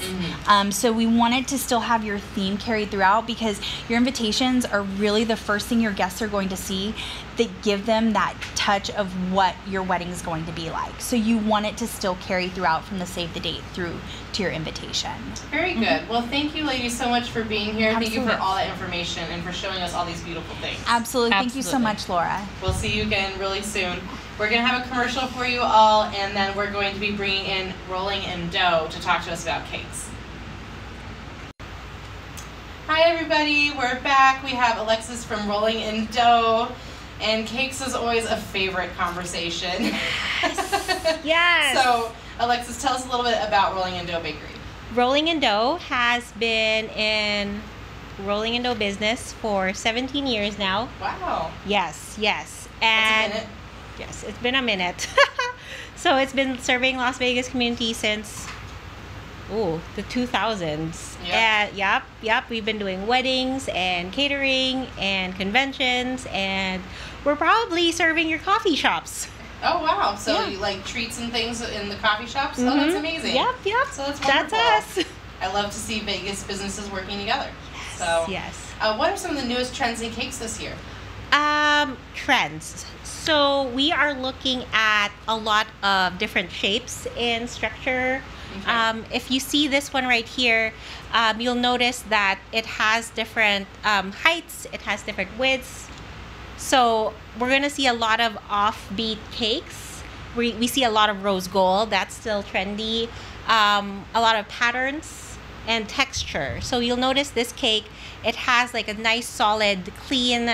So we wanted to still have your theme carried throughout, because your invitations are really the first thing your guests are going to see that give them that touch of what your wedding is going to be like. So you want it to still carry throughout from the save the date through to your invitation. Very good. Well, thank you ladies so much for being here. Thank you for all that information and for showing us all these beautiful things. Absolutely. Thank you so much, Laura. We'll see you again really soon. We're going to have a commercial for you all, and then we're going to be bringing in Rolling in Dough to talk to us about cakes. Hi everybody, we're back. We have Alexis from Rolling in Dough. And cakes is always a favorite conversation. Yes. So, Alexis, tell us a little bit about Rolling in Dough Bakery. Rolling in Dough has been in rolling in dough business for 17 years now. Wow. Yes. And that's a minute. Yes, it's been a minute. So it's been serving Las Vegas community since the 2000s. Yep. We've been doing weddings and catering and conventions, and we're probably serving your coffee shops. Oh, wow. So you like treats and things in the coffee shops? Oh, that's amazing. Yep. So that's wonderful. That's us. I love to see Vegas businesses working together. Yes. What are some of the newest trends in cakes this year? Trends. So we are looking at a lot of different shapes and structure. Okay. If you see this one right here, you'll notice that it has different heights, it has different widths. So we're going to see a lot of offbeat cakes. We see a lot of rose gold, that's still trendy. A lot of patterns and texture. So you'll notice this cake, it has like a nice solid clean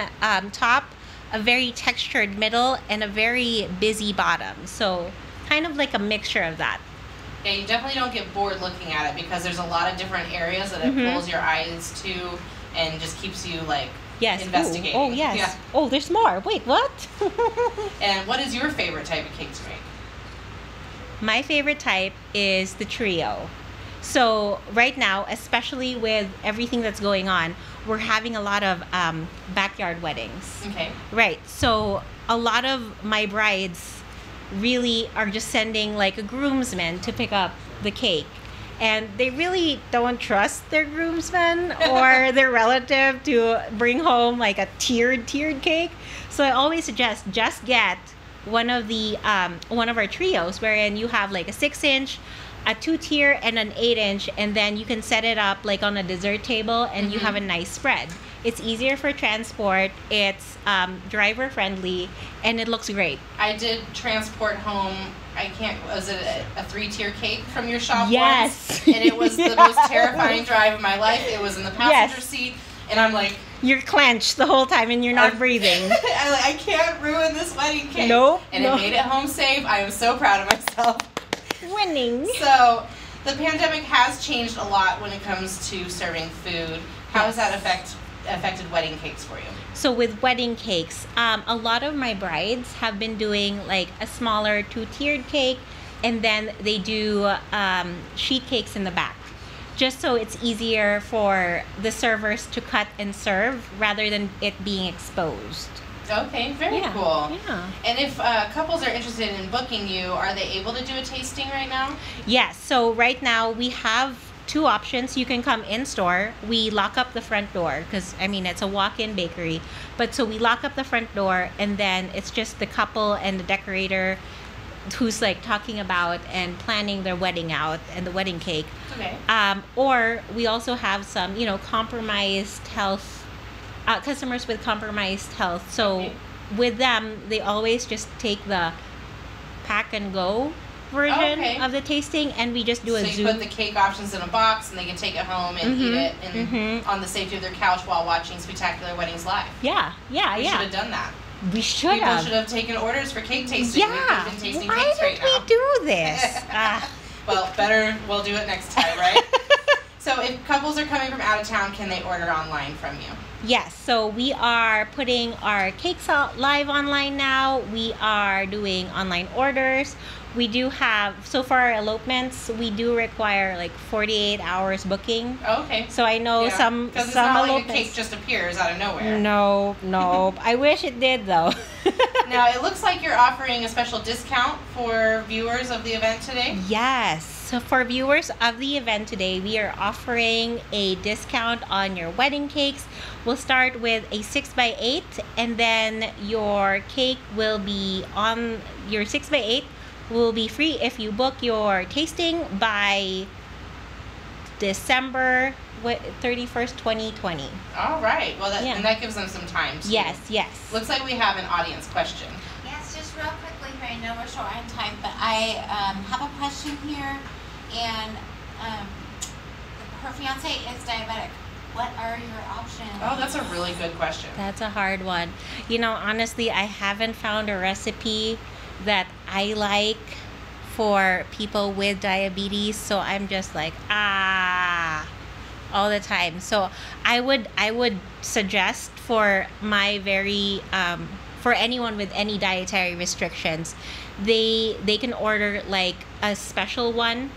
top, a very textured middle and a very busy bottom. So kind of like a mixture of that. Yeah, you definitely don't get bored looking at it because there's a lot of different areas that it pulls your eyes to and just keeps you like investigating. Oh, yes. Yeah. Oh, there's more. Wait, what? And what is your favorite type of cake to make? My favorite type is the trio. So right now, especially with everything that's going on, we're having a lot of backyard weddings. Okay. Right. So a lot of my brides really are just sending like a groomsman to pick up the cake. And they really don't trust their groomsmen or their relative to bring home like a tiered cake. So I always suggest just get one of our trios wherein you have like a 6-inch, a 2-tier, and an 8-inch, and then you can set it up like on a dessert table and you have a nice spread. It's easier for transport, it's driver friendly, and it looks great. I did transport home, was it a 3-tier cake from your shop Yes. once? And it was the most terrifying drive of my life. It was in the passenger seat, and I'm like... You're clenched the whole time and you're not breathing. I can't ruin this wedding cake. Nope. And it made it home safe. I am so proud of myself. Winning. So, the pandemic has changed a lot when it comes to serving food. How has that affected wedding cakes for you? So with wedding cakes, a lot of my brides have been doing like a smaller 2-tiered cake, and then they do sheet cakes in the back, just so it's easier for the servers to cut and serve rather than it being exposed. Okay, very cool. Yeah. And if couples are interested in booking you, are they able to do a tasting right now? Yes. So right now we have 2 options. You can come in store. We lock up the front door because it's a walk-in bakery. But so we lock up the front door, and then it's just the couple and the decorator who's like talking about and planning their wedding out and the wedding cake. Okay. Or we also have some, compromised health. Customers with compromised health. So with them, they always just take the pack and go version of the tasting, and we just do a Zoom. So you put the cake options in a box, and they can take it home and eat it on the safety of their couch while watching Spectacular Weddings live. Yeah. We should have done that. We should have. People should have taken orders for cake tasting. Yeah. We've been tasting Why cakes right did now. we do this? Well, we'll do it next time, right? So if couples are coming from out of town, can they order online from you? Yes, so we are putting our cakes out live online now. We are doing online orders. We do have, so for our elopements, we do require like 48 hours booking. Oh, okay. So I know some because it's not elopements. Like a cake just appears out of nowhere. No. I wish it did though. Now it looks like you're offering a special discount for viewers of the event today. Yes. So for viewers of the event today, we are offering a discount on your wedding cakes. We'll start with a 6x8, and then your cake will be on your 6x8 will be free if you book your tasting by December 31st, 2020. All right. Well, and that gives them some time too. Yes. Looks like we have an audience question. Yes, just real quickly here. I know we're short on time, but I have a question here. And her fiance is diabetic. What are your options? Oh, that's a really good question. That's a hard one. Honestly, I haven't found a recipe that I like for people with diabetes, so I'm just like all the time. So I would suggest for my for anyone with any dietary restrictions, they can order like a special one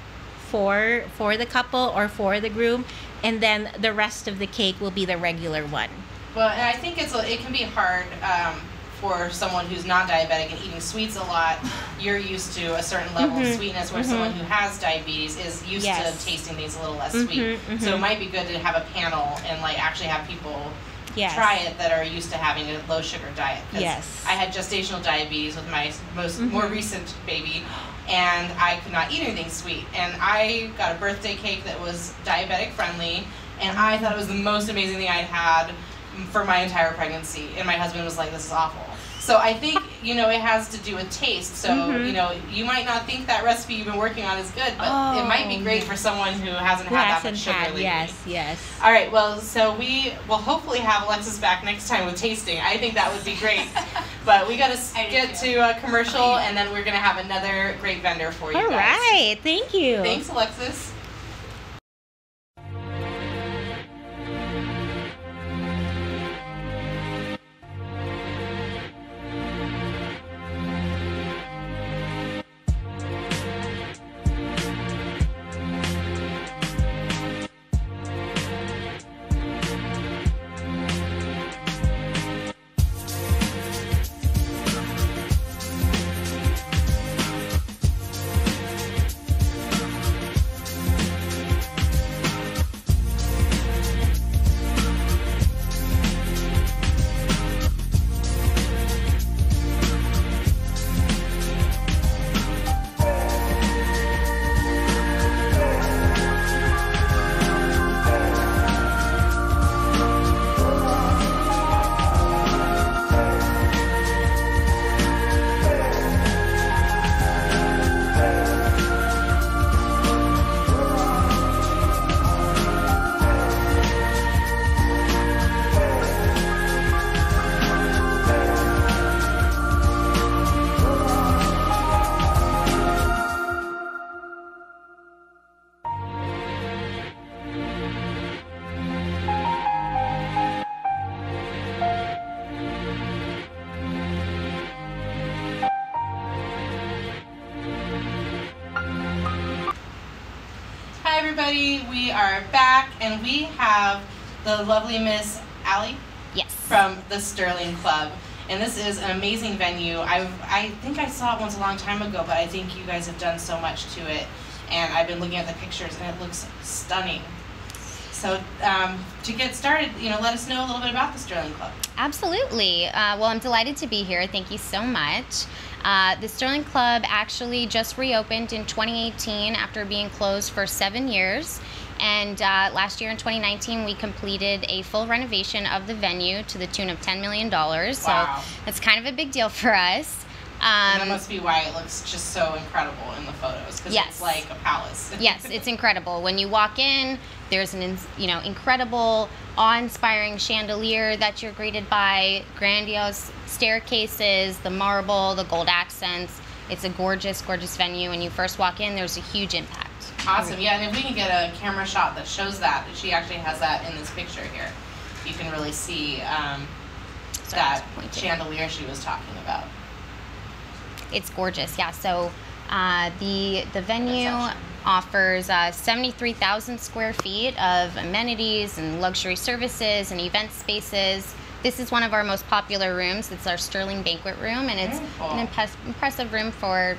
for the couple or for the groom, and then the rest of the cake will be the regular one. Well, and I think it can be hard for someone who's not diabetic and eating sweets a lot. You're used to a certain level of sweetness, where someone who has diabetes is used to tasting these a little less sweet. So it might be good to have a panel and like actually have people try it that are used to having a low sugar diet. Yes. I had gestational diabetes with my more recent baby, and I could not eat anything sweet. And I got a birthday cake that was diabetic friendly, and I thought it was the most amazing thing I'd had for my entire pregnancy. And my husband was like, "This is awful." So I think, you know, it has to do with taste. So, you know, you might not think that recipe you've been working on is good, but it might be great for someone who hasn't had that much sugar lately. Yes. All right, well, so we will hopefully have Alexis back next time with tasting. I think that would be great. But we got to get to a commercial, and then we're going to have another great vendor for you guys. All right, thank you. Thanks, Alexis. Everybody, we are back, and we have the lovely Miss Allie. Yes. From the Stirling Club, and this is an amazing venue. I think I saw it once a long time ago, but I think you guys have done so much to it, and I've been looking at the pictures, and it looks stunning. So to get started, you know, let us know a little bit about the Stirling Club. Absolutely. Well, I'm delighted to be here. Thank you so much. The Stirling Club actually just reopened in 2018 after being closed for 7 years. And last year in 2019, we completed a full renovation of the venue to the tune of $10 million. Wow. So that's kind of a big deal for us. And that must be why it looks just so incredible in the photos, because it's like a palace. Yes, it's incredible. When you walk in, there's an incredible, awe-inspiring chandelier that you're greeted by, grandiose staircases, the marble, the gold accents. It's a gorgeous, gorgeous venue. When you first walk in, there's a huge impact. Awesome. Yeah, and if we can get a camera shot that shows that, she actually has that in this picture here. You can really see that chandelier she was talking about. It's gorgeous, yeah. So the venue offers 73,000 square feet of amenities and luxury services and event spaces. This is one of our most popular rooms. It's our Stirling Banquet Room, and it's an impressive room for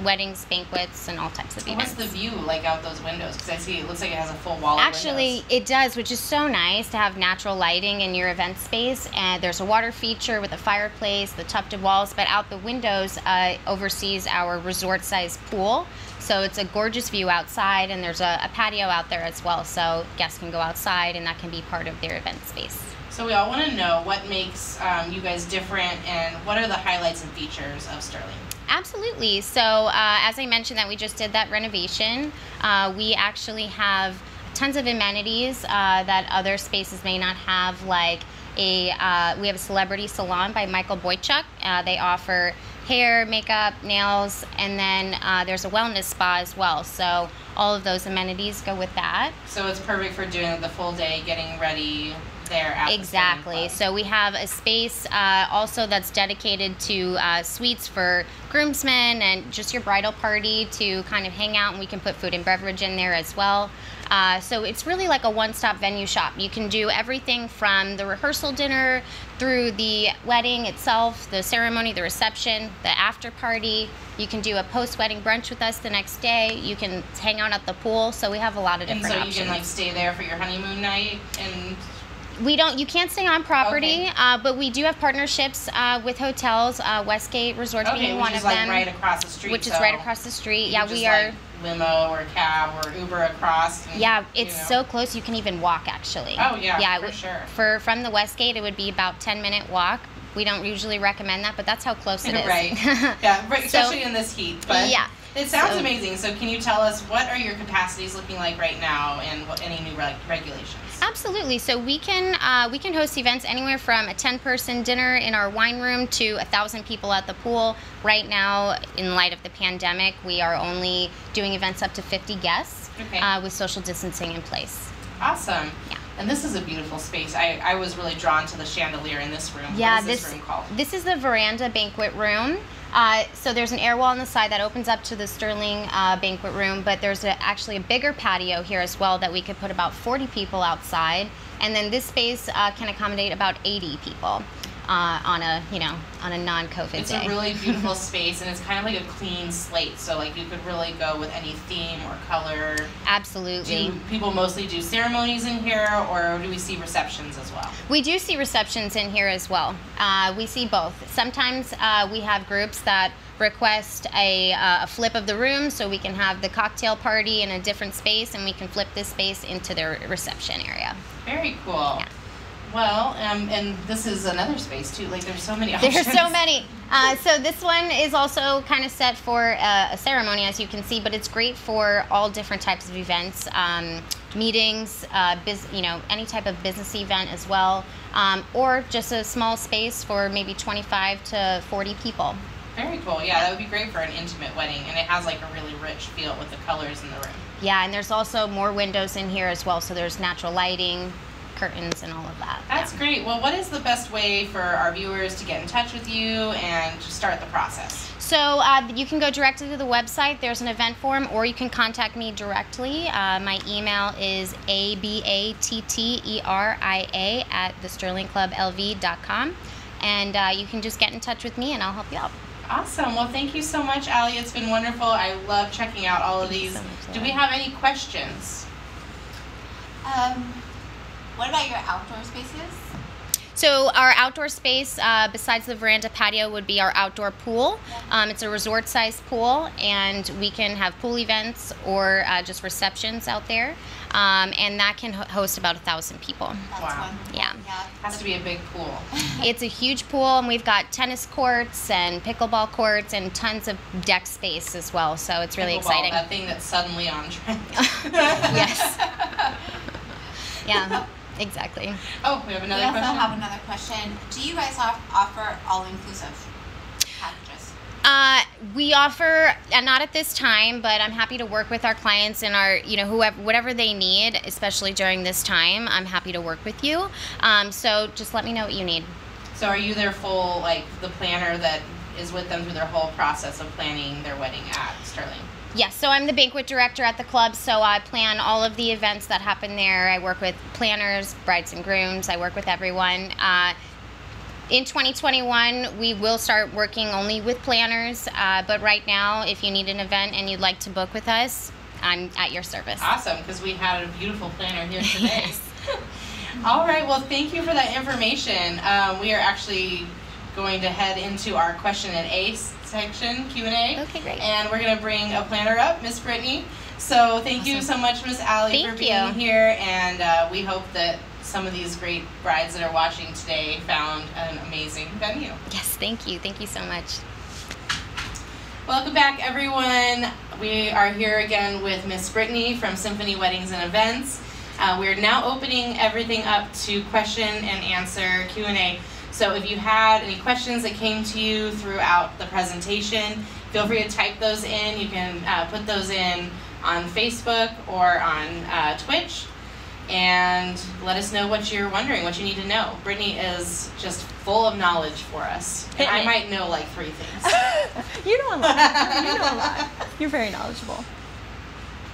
weddings, banquets, and all types of events. What's the view like out those windows? Because I see it looks like it has a full wall of Actually, windows. It does, which is so nice to have natural lighting in your event space. And there's a water feature with a fireplace, the tufted walls, but out the windows oversees our resort-sized pool. So it's a gorgeous view outside, and there's a patio out there as well. So guests can go outside, and that can be part of their event space. So we all want to know what makes you guys different, and what are the highlights and features of Stirling? Absolutely. So as I mentioned that we just did that renovation, we actually have tons of amenities that other spaces may not have, like we have a celebrity salon by Michael Boychuk. They offer hair, makeup, nails, and then there's a wellness spa as well. So all of those amenities go with that. So it's perfect for doing the full day, getting ready there at Exactly. So we have a space also that's dedicated to suites for groomsmen and just your bridal party to kind of hang out, and we can put food and beverage in there as well. So it's really like a one-stop venue shop. You can do everything from the rehearsal dinner through the wedding itself, the ceremony, the reception, the after party. You can do a post-wedding brunch with us the next day. You can hang out at the pool. So we have a lot of different options. And so you can like stay there for your honeymoon night and... You can't stay on property, but we do have partnerships with hotels, Westgate Resort being one of them. Which is like right across the street. Which is right across the street. Yeah, we are. Like limo or cab or Uber across. And, yeah, it's so close you can even walk actually. Oh yeah, for sure. From the Westgate, it would be about 10-minute walk We don't usually recommend that, but that's how close it is. Right. Yeah, especially in this heat. But yeah. It sounds amazing. So can you tell us what are your capacities looking like right now, and any new regulations? Absolutely. So we can host events anywhere from a 10-person dinner in our wine room to 1,000 people at the pool. Right now, in light of the pandemic, we are only doing events up to 50 guests with social distancing in place. Awesome. Yeah. And this is a beautiful space. I was really drawn to the chandelier in this room. Yeah, what is this room called? This is the veranda banquet room. So there's an air wall on the side that opens up to the Stirling banquet room, but there's actually a bigger patio here as well that we could put about 40 people outside. And then this space can accommodate about 80 people on a non-COVID day. It's a really beautiful space, and it's kind of like a clean slate. So like you could really go with any theme or color. Absolutely. Do people mostly do ceremonies in here, or do we see receptions as well? We do see receptions in here as well. We see both. Sometimes we have groups that request a flip of the room, so we can have the cocktail party in a different space, and we can flip this space into their reception area. Very cool. Yeah. Well, and this is another space too. Like there's so many options. There's so many. So this one is also kind of set for a ceremony, as you can see, but it's great for all different types of events, meetings, any type of business event as well, or just a small space for maybe 25 to 40 people. Very cool. Yeah, that would be great for an intimate wedding, and it has like a really rich feel with the colors in the room. Yeah, and there's also more windows in here as well, so there's natural lighting, curtains, and all of that. That's great. Well, what is the best way for our viewers to get in touch with you and to start the process? So you can go directly to the website. There's an event form, or you can contact me directly. My email is abatteria@thestirlingclublv.com, and you can just get in touch with me, and I'll help you out. Awesome. Well, thank you so much, Allie. It's been wonderful. I love checking out all of these. Do we have any questions? What about your outdoor spaces? So our outdoor space, besides the veranda patio, would be our outdoor pool. It's a resort-sized pool, and we can have pool events or just receptions out there. And that can host about 1,000 people. Wow. Yeah. Has to be a big pool. It's a huge pool, and we've got tennis courts and pickleball courts and tons of deck space as well. So it's really exciting. That thing that's suddenly on trend. Yes. Yeah. Exactly. Oh, we have another question? We also have another question. Do you guys offer all-inclusive packages? We offer, not at this time, but I'm happy to work with our clients and our, whatever they need, especially during this time. I'm happy to work with you. So just let me know what you need. So are you their full, the planner that is with them through their whole process of planning their wedding at Stirling? Yes, so I'm the banquet director at the club, so I plan all of the events that happen there. I work with planners, brides and grooms. I work with everyone. In 2021, we will start working only with planners, but right now, if you need an event and you'd like to book with us, I'm at your service. Awesome, because we had a beautiful planner here today. Yes. All right, well, thank you for that information. We are actually going to head into our question and A section, Q&A. Okay, great. And we're going to bring a planner up, Miss Brittany. So thank you so much, Miss Allie, for being here. And we hope that some of these great brides that are watching today found an amazing venue. Yes, thank you. Thank you so much. Welcome back, everyone. We are here again with Miss Brittany from Symphony Weddings and Events. We're now opening everything up to question and answer, Q&A. So if you had any questions that came to you throughout the presentation, feel free to type those in. You can put those in on Facebook or on Twitch, and let us know what you're wondering, what you need to know. Brittany is just full of knowledge for us. And I might know like 3 things. You know a lot. You know a lot. You're very knowledgeable.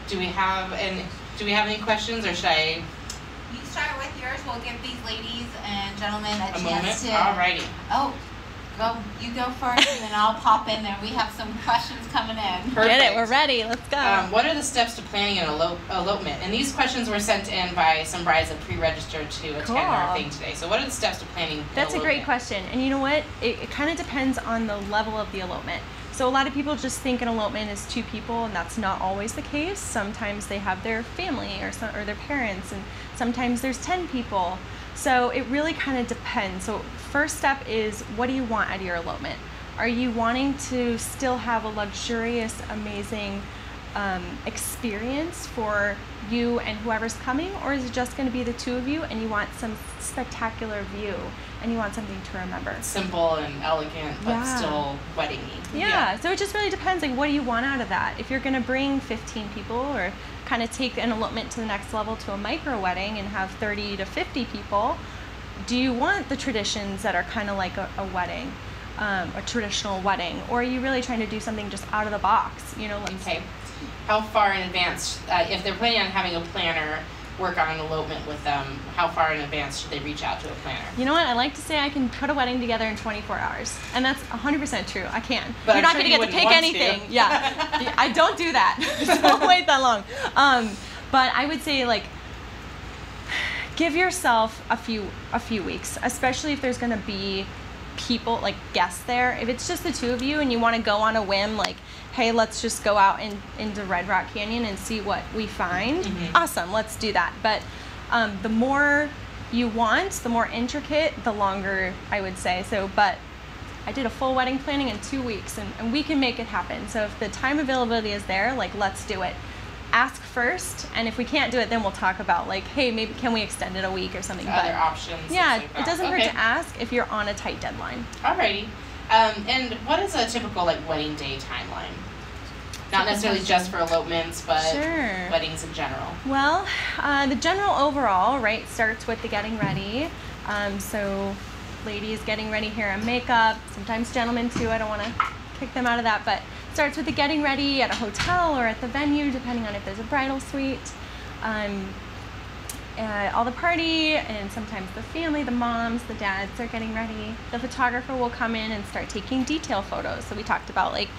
Do we have any questions, or should I? You start with yours. We'll give these ladies and gentlemen a chance moment? to. Alrighty. Oh, you go first, and then I'll pop in there. We have some questions coming in. Perfect. Get it. We're ready. Let's go. What are the steps to planning an elopement? And these questions were sent in by some brides that pre-registered to attend our thing today. So what are the steps to planning? That's a great question. And you know what? It kind of depends on the level of the elopement. So a lot of people just think an elopement is 2 people, and that's not always the case. Sometimes they have their family or their parents, and sometimes there's 10 people. So it really kind of depends. So first step is, what do you want out of your elopement? Are you wanting to still have a luxurious, amazing experience for you and whoever's coming, or is it just going to be the two of you and you want some spectacular view and you want something to remember? Simple and elegant, but still wedding-y. Yeah, so it just really depends, like, what do you want out of that? If you're going to bring 15 people or kind of take an elopement to the next level to a micro wedding and have 30 to 50 people, do you want the traditions that are kind of like a wedding, a traditional wedding, or are you really trying to do something just out of the box? You know, okay. How far in advance, if they're planning on having a planner work on an elopement with them, how far in advance should they reach out to a planner? You know what? I like to say I can put a wedding together in 24 hours. And that's 100% true. I can. But you're not going to get to pick anything. Yeah. I don't do that. Don't wait that long. But I would say, like, give yourself a few weeks, especially if there's going to be people, like guests there. If it's just the two of you and you want to go on a whim, like, hey, let's just go out into Red Rock Canyon and see what we find. Awesome, let's do that. But the more you want, the more intricate, the longer, I would say. So, but I did a full wedding planning in 2 weeks, and we can make it happen. So if the time availability is there, like, let's do it. Ask first, and if we can't do it, then we'll talk about, like, hey, maybe can we extend it a week or something. Other options. Yeah, it doesn't hurt to ask if you're on a tight deadline. Alrighty. And what is a typical, like, wedding day timeline? Not necessarily just for elopements, but weddings in general. Well, the general overall, right, starts with the getting ready. So ladies getting ready, hair and makeup, sometimes gentlemen too. I don't want to kick them out of that, but starts with the getting ready at a hotel or at the venue, depending on if there's a bridal suite. All the party, and sometimes the family, the moms, the dads are getting ready. The photographer will come in and start taking detail photos. So we talked about, like,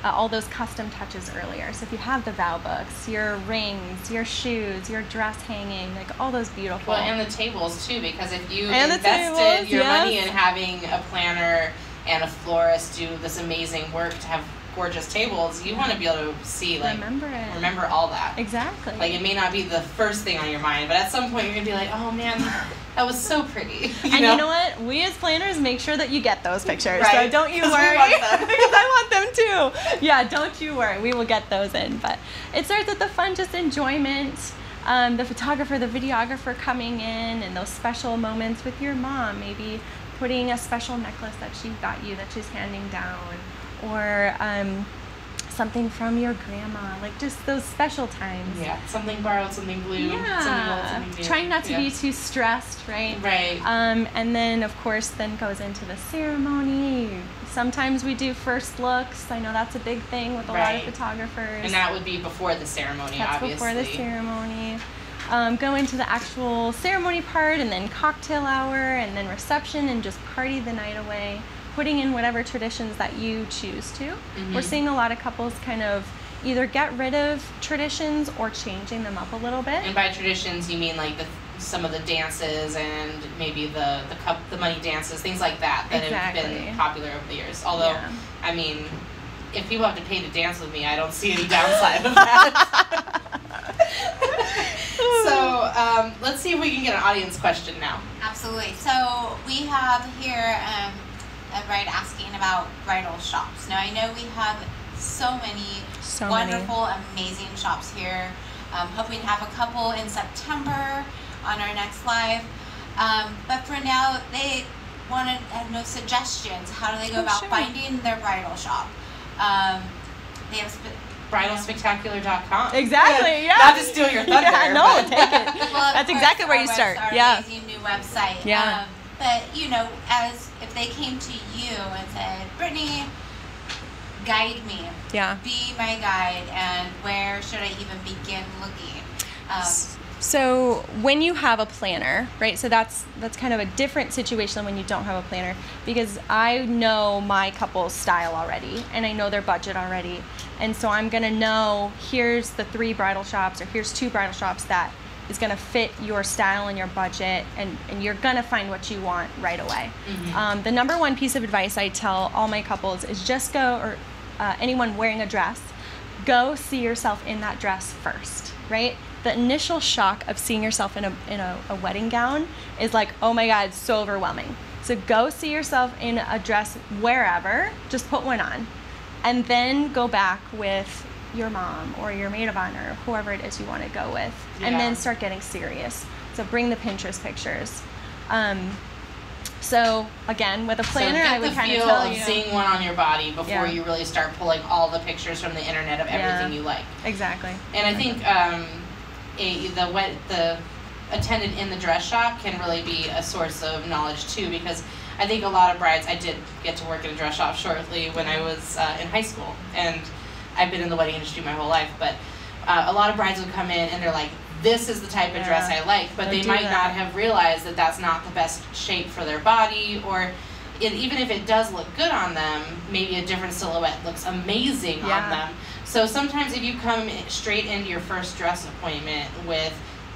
all those custom touches earlier. So if you have the vow books, your rings, your shoes, your dress hanging, like all those beautiful. Well, and the tables too, because if you invested your money in having a planner and a florist do this amazing work to have gorgeous tables, you want to be able to see, like, remember all that. Exactly. Like, it may not be the first thing on your mind, but at some point you're gonna be like, oh man, that was so pretty. You know what? We as planners make sure that you get those pictures. Right. So don't you worry. Because I want them too. Yeah, don't you worry. We will get those in. But it starts with the fun, just enjoyment. The photographer, the videographer coming in, and those special moments with your mom. Maybe putting a special necklace that she got you that she's handing down. Or something from your grandma, like just those special times. Yeah, something borrowed, something blue, something old, something new. Trying not to be too stressed, right? Right. And then, of course, then goes into the ceremony. Sometimes we do first looks. I know that's a big thing with a lot of photographers. And that would be before the ceremony, obviously. Before the ceremony. Go into the actual ceremony part, and then cocktail hour, and then reception, and just party the night away. Putting in whatever traditions that you choose to. We're seeing a lot of couples kind of either get rid of traditions or changing them up a little bit. And by traditions, you mean like some of the dances and maybe the money dances, things like that have been popular over the years. Although, I mean, if people have to pay to dance with me, I don't see any downside of that. So let's see if we can get an audience question now. Absolutely. So we have here a bride asking about bridal shops. Now I know we have so many wonderful, amazing shops here. Hoping to have a couple in September on our next live. But for now, they want to know suggestions. How do they go about finding their bridal shop? They have bridalspectacular.com. Exactly, yeah. Not to steal your thunder. Yeah, no, take it. Well, that's exactly where you start. Our amazing new website. Yeah. But, you know, as if they came to you and said, Brittany, guide me. Yeah. Be my guide, and where should I even begin looking? So when you have a planner, right, so that's kind of a different situation than when you don't have a planner, because I know my couple's style already, and I know their budget already, and so I'm going to know here's the 3 bridal shops, or here's 2 bridal shops that is going to fit your style and your budget, and you're going to find what you want right away. The number one piece of advice I tell all my couples is just go, or anyone wearing a dress, go see yourself in that dress first, right? the initial shock of seeing yourself in a wedding gown is like, oh my God, so overwhelming. So go see yourself in a dress wherever, just put one on, and then go back with your mom or your maid of honor, whoever it is you want to go with, and then start getting serious. So bring the Pinterest pictures. So again, with a planner, I would kind of tell you. Seeing one on your body before you really start pulling all the pictures from the internet of everything you like. Exactly. And I think the attendant in the dress shop can really be a source of knowledge too, because I think a lot of brides, I did get to work in a dress shop shortly when I was in high school, and I've been in the wedding industry my whole life, but a lot of brides would come in and they're like, this is the type of dress I like, but they might not have realized that that's not the best shape for their body, or even if it does look good on them, maybe a different silhouette looks amazing on them. So sometimes if you come straight into your first dress appointment with,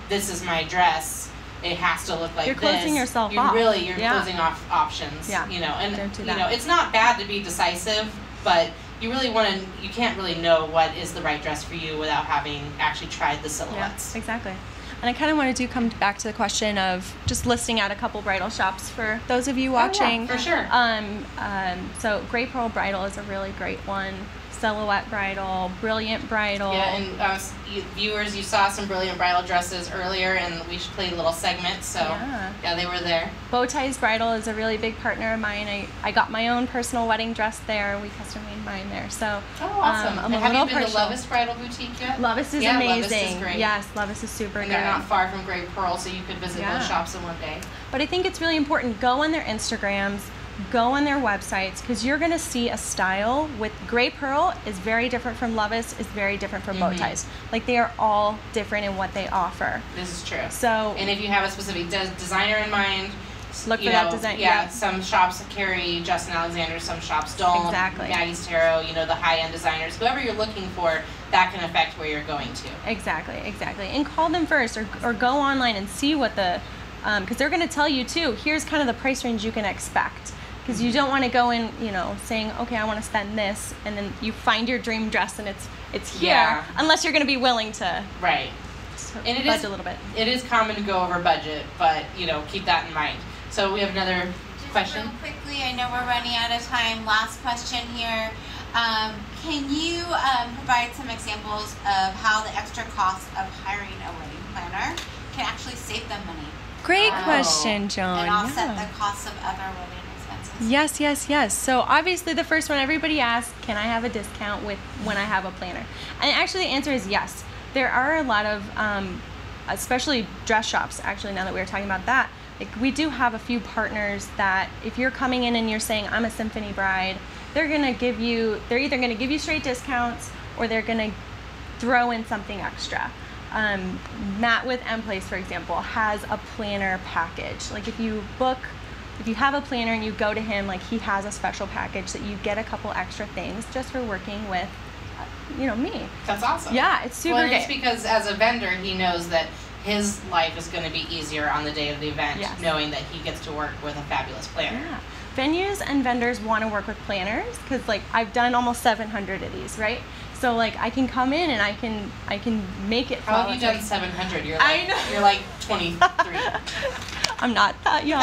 this is my dress, it has to look like this. You're closing yourself off. You're closing off options. You know, and you know, it's not bad to be decisive, but you can't really know what is the right dress for you without having actually tried the silhouettes. Yeah, exactly. And I kind of wanted to come back to the question of just listing out a couple bridal shops for those of you watching. Oh, yeah, for sure. So Gray Pearl Bridal is a really great one. Silhouette Bridal, Brilliant Bridal. Yeah, and viewers, you saw some Brilliant Bridal dresses earlier, and we played a little segment, so yeah, they were there. Bowties Bridal is a really big partner of mine. I got my own personal wedding dress there. We custom made mine there. So awesome. I'm have you been to Lovis Bridal Boutique yet? Lovis is amazing. Lovis is great. Yes, Lovis is super and good. They're not far from Gray Pearl, so you could visit those shops in one day. But I think it's really important, go on their Instagrams, go on their websites, because you're going to see a style with Gray Pearl is very different from Lovis, is very different from Bowties. Like, they are all different in what they offer. This is true. So, and if you have a specific designer in mind, look for that design. Yeah, some shops carry Justin Alexander, some shops don't. Exactly. Maggie's Tarot, you know, the high-end designers. Whoever you're looking for, that can affect where you're going to. Exactly, exactly. And call them first, or go online and see what the, because they're going to tell you too, here's kind of the price range you can expect. Because you don't want to go in, you know, saying, okay, I want to spend this, and then you find your dream dress and it's here, unless you're going to be willing to and budget a little bit. It is common to go over budget, but, you know, keep that in mind. So we have another question. Real quickly, I know we're running out of time. Last question here. Can you provide some examples of how the extra cost of hiring a wedding planner can actually save them money? Great question, Joan. And offset the cost of other wedding expenses. Yes, yes, yes. So obviously the first one, everybody asks, can I have a discount when I have a planner? And actually the answer is yes. There are a lot of, especially dress shops, actually, now that we're talking about that, like, we do have a few partners that if you're coming in and you're saying, I'm a symphony bride, they're either going to give you straight discounts, or they're going to throw in something extra. Matt with M-Place, for example, has a planner package. Like, if you have a planner and you go to him, like, he has a special package that you get a couple extra things just for working with, you know, me. That's awesome. Yeah, it's super good. Well, it's because as a vendor, he knows that his life is going to be easier on the day of the event, knowing that he gets to work with a fabulous planner. Yeah. Venues and vendors want to work with planners because, like, I've done almost 700 of these, right? So, like, I can come in and I can make it. How have you done 700? You're like, you're like 23. I'm not that young.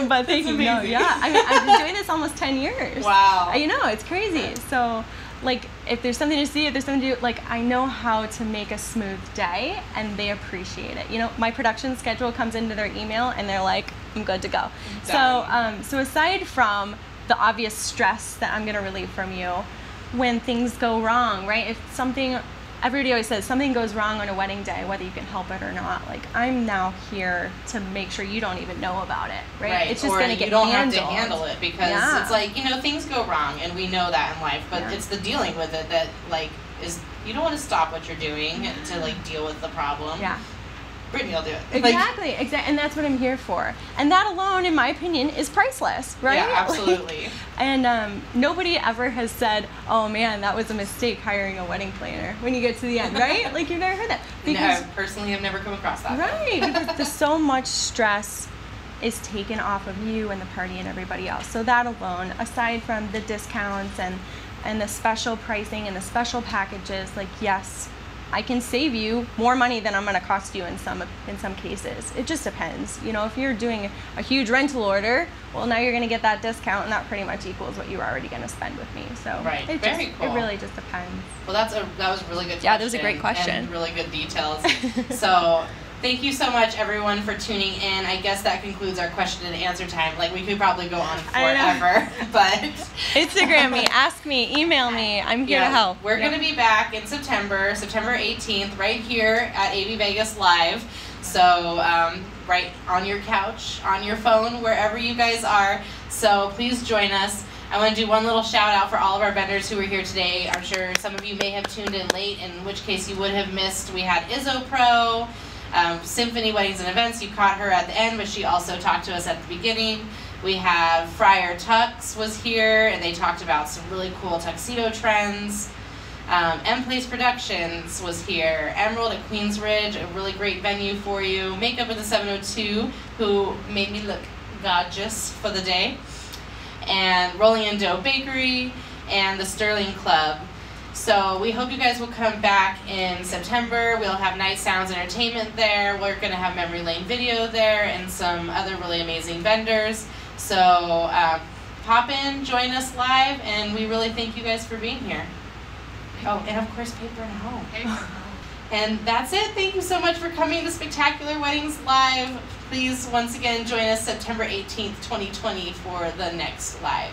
But thank you. No, yeah. I mean, I've been doing this almost 10 years. Wow. You know, it's crazy. So, like, if there's something to see, if there's something to do, like, I know how to make a smooth day, and they appreciate it. You know, my production schedule comes into their email, and they're like, I'm good to go. Exactly. So aside from the obvious stress that I'm going to relieve from you, when things go wrong, right? If something, everybody always says something goes wrong on a wedding day, whether you can help it or not. Like, I'm now here to make sure you don't even know about it, right? It's just going to get handled. You don't have to handle it because it's like, you know, things go wrong, and we know that in life, but it's the dealing with it that, like, is, you don't want to stop what you're doing to, like, deal with the problem. Yeah. Brittany will do it. Exactly, and that's what I'm here for. And that alone, in my opinion, is priceless, right? Yeah, absolutely. Like, and nobody ever has said, oh man, that was a mistake hiring a wedding planner when you get to the end, right? Like, you've never heard that. Because, no, personally, I've never come across that. Right, because there's so much stress is taken off of you and the party and everybody else. So that alone, aside from the discounts and the special pricing and the special packages, like, yes, I can save you more money than I'm going to cost you in some cases. It just depends. You know, if you're doing a huge rental order, well, now you're going to get that discount, and that pretty much equals what you were already going to spend with me. So right, it really just depends. Well, that was a really good question. Yeah, that was a great question. And really good details. So thank you so much, everyone, for tuning in. I guess that concludes our question and answer time. Like, we could probably go on forever, but Instagram me, ask me, email me. I'm here to help. We're going to be back in September 18th, right here at AV Vegas Live. So right on your couch, on your phone, wherever you guys are. So please join us. I want to do one little shout out for all of our vendors who were here today. I'm sure some of you may have tuned in late, in which case you would have missed. We had Izzo Pro, Symphony Weddings and Events. You caught her at the end, but she also talked to us at the beginning. We have Friar Tux was here, and they talked about some really cool tuxedo trends. M-Place Productions was here. Emerald at Queensridge, a really great venue for you. Makeup at the 702, who made me look gorgeous for the day. And Rolling in Dough Bakery, and the Stirling Club. So we hope you guys will come back in September. We'll have Night Sounds Entertainment there. We're going to have Memory Lane Video there, and some other really amazing vendors. So pop in, join us live, and we really thank you guys for being here. Oh, and of course, Paper and Home. And that's it. Thank you so much for coming to Spectacular Weddings Live. Please, once again, join us September 18th, 2020 for the next live.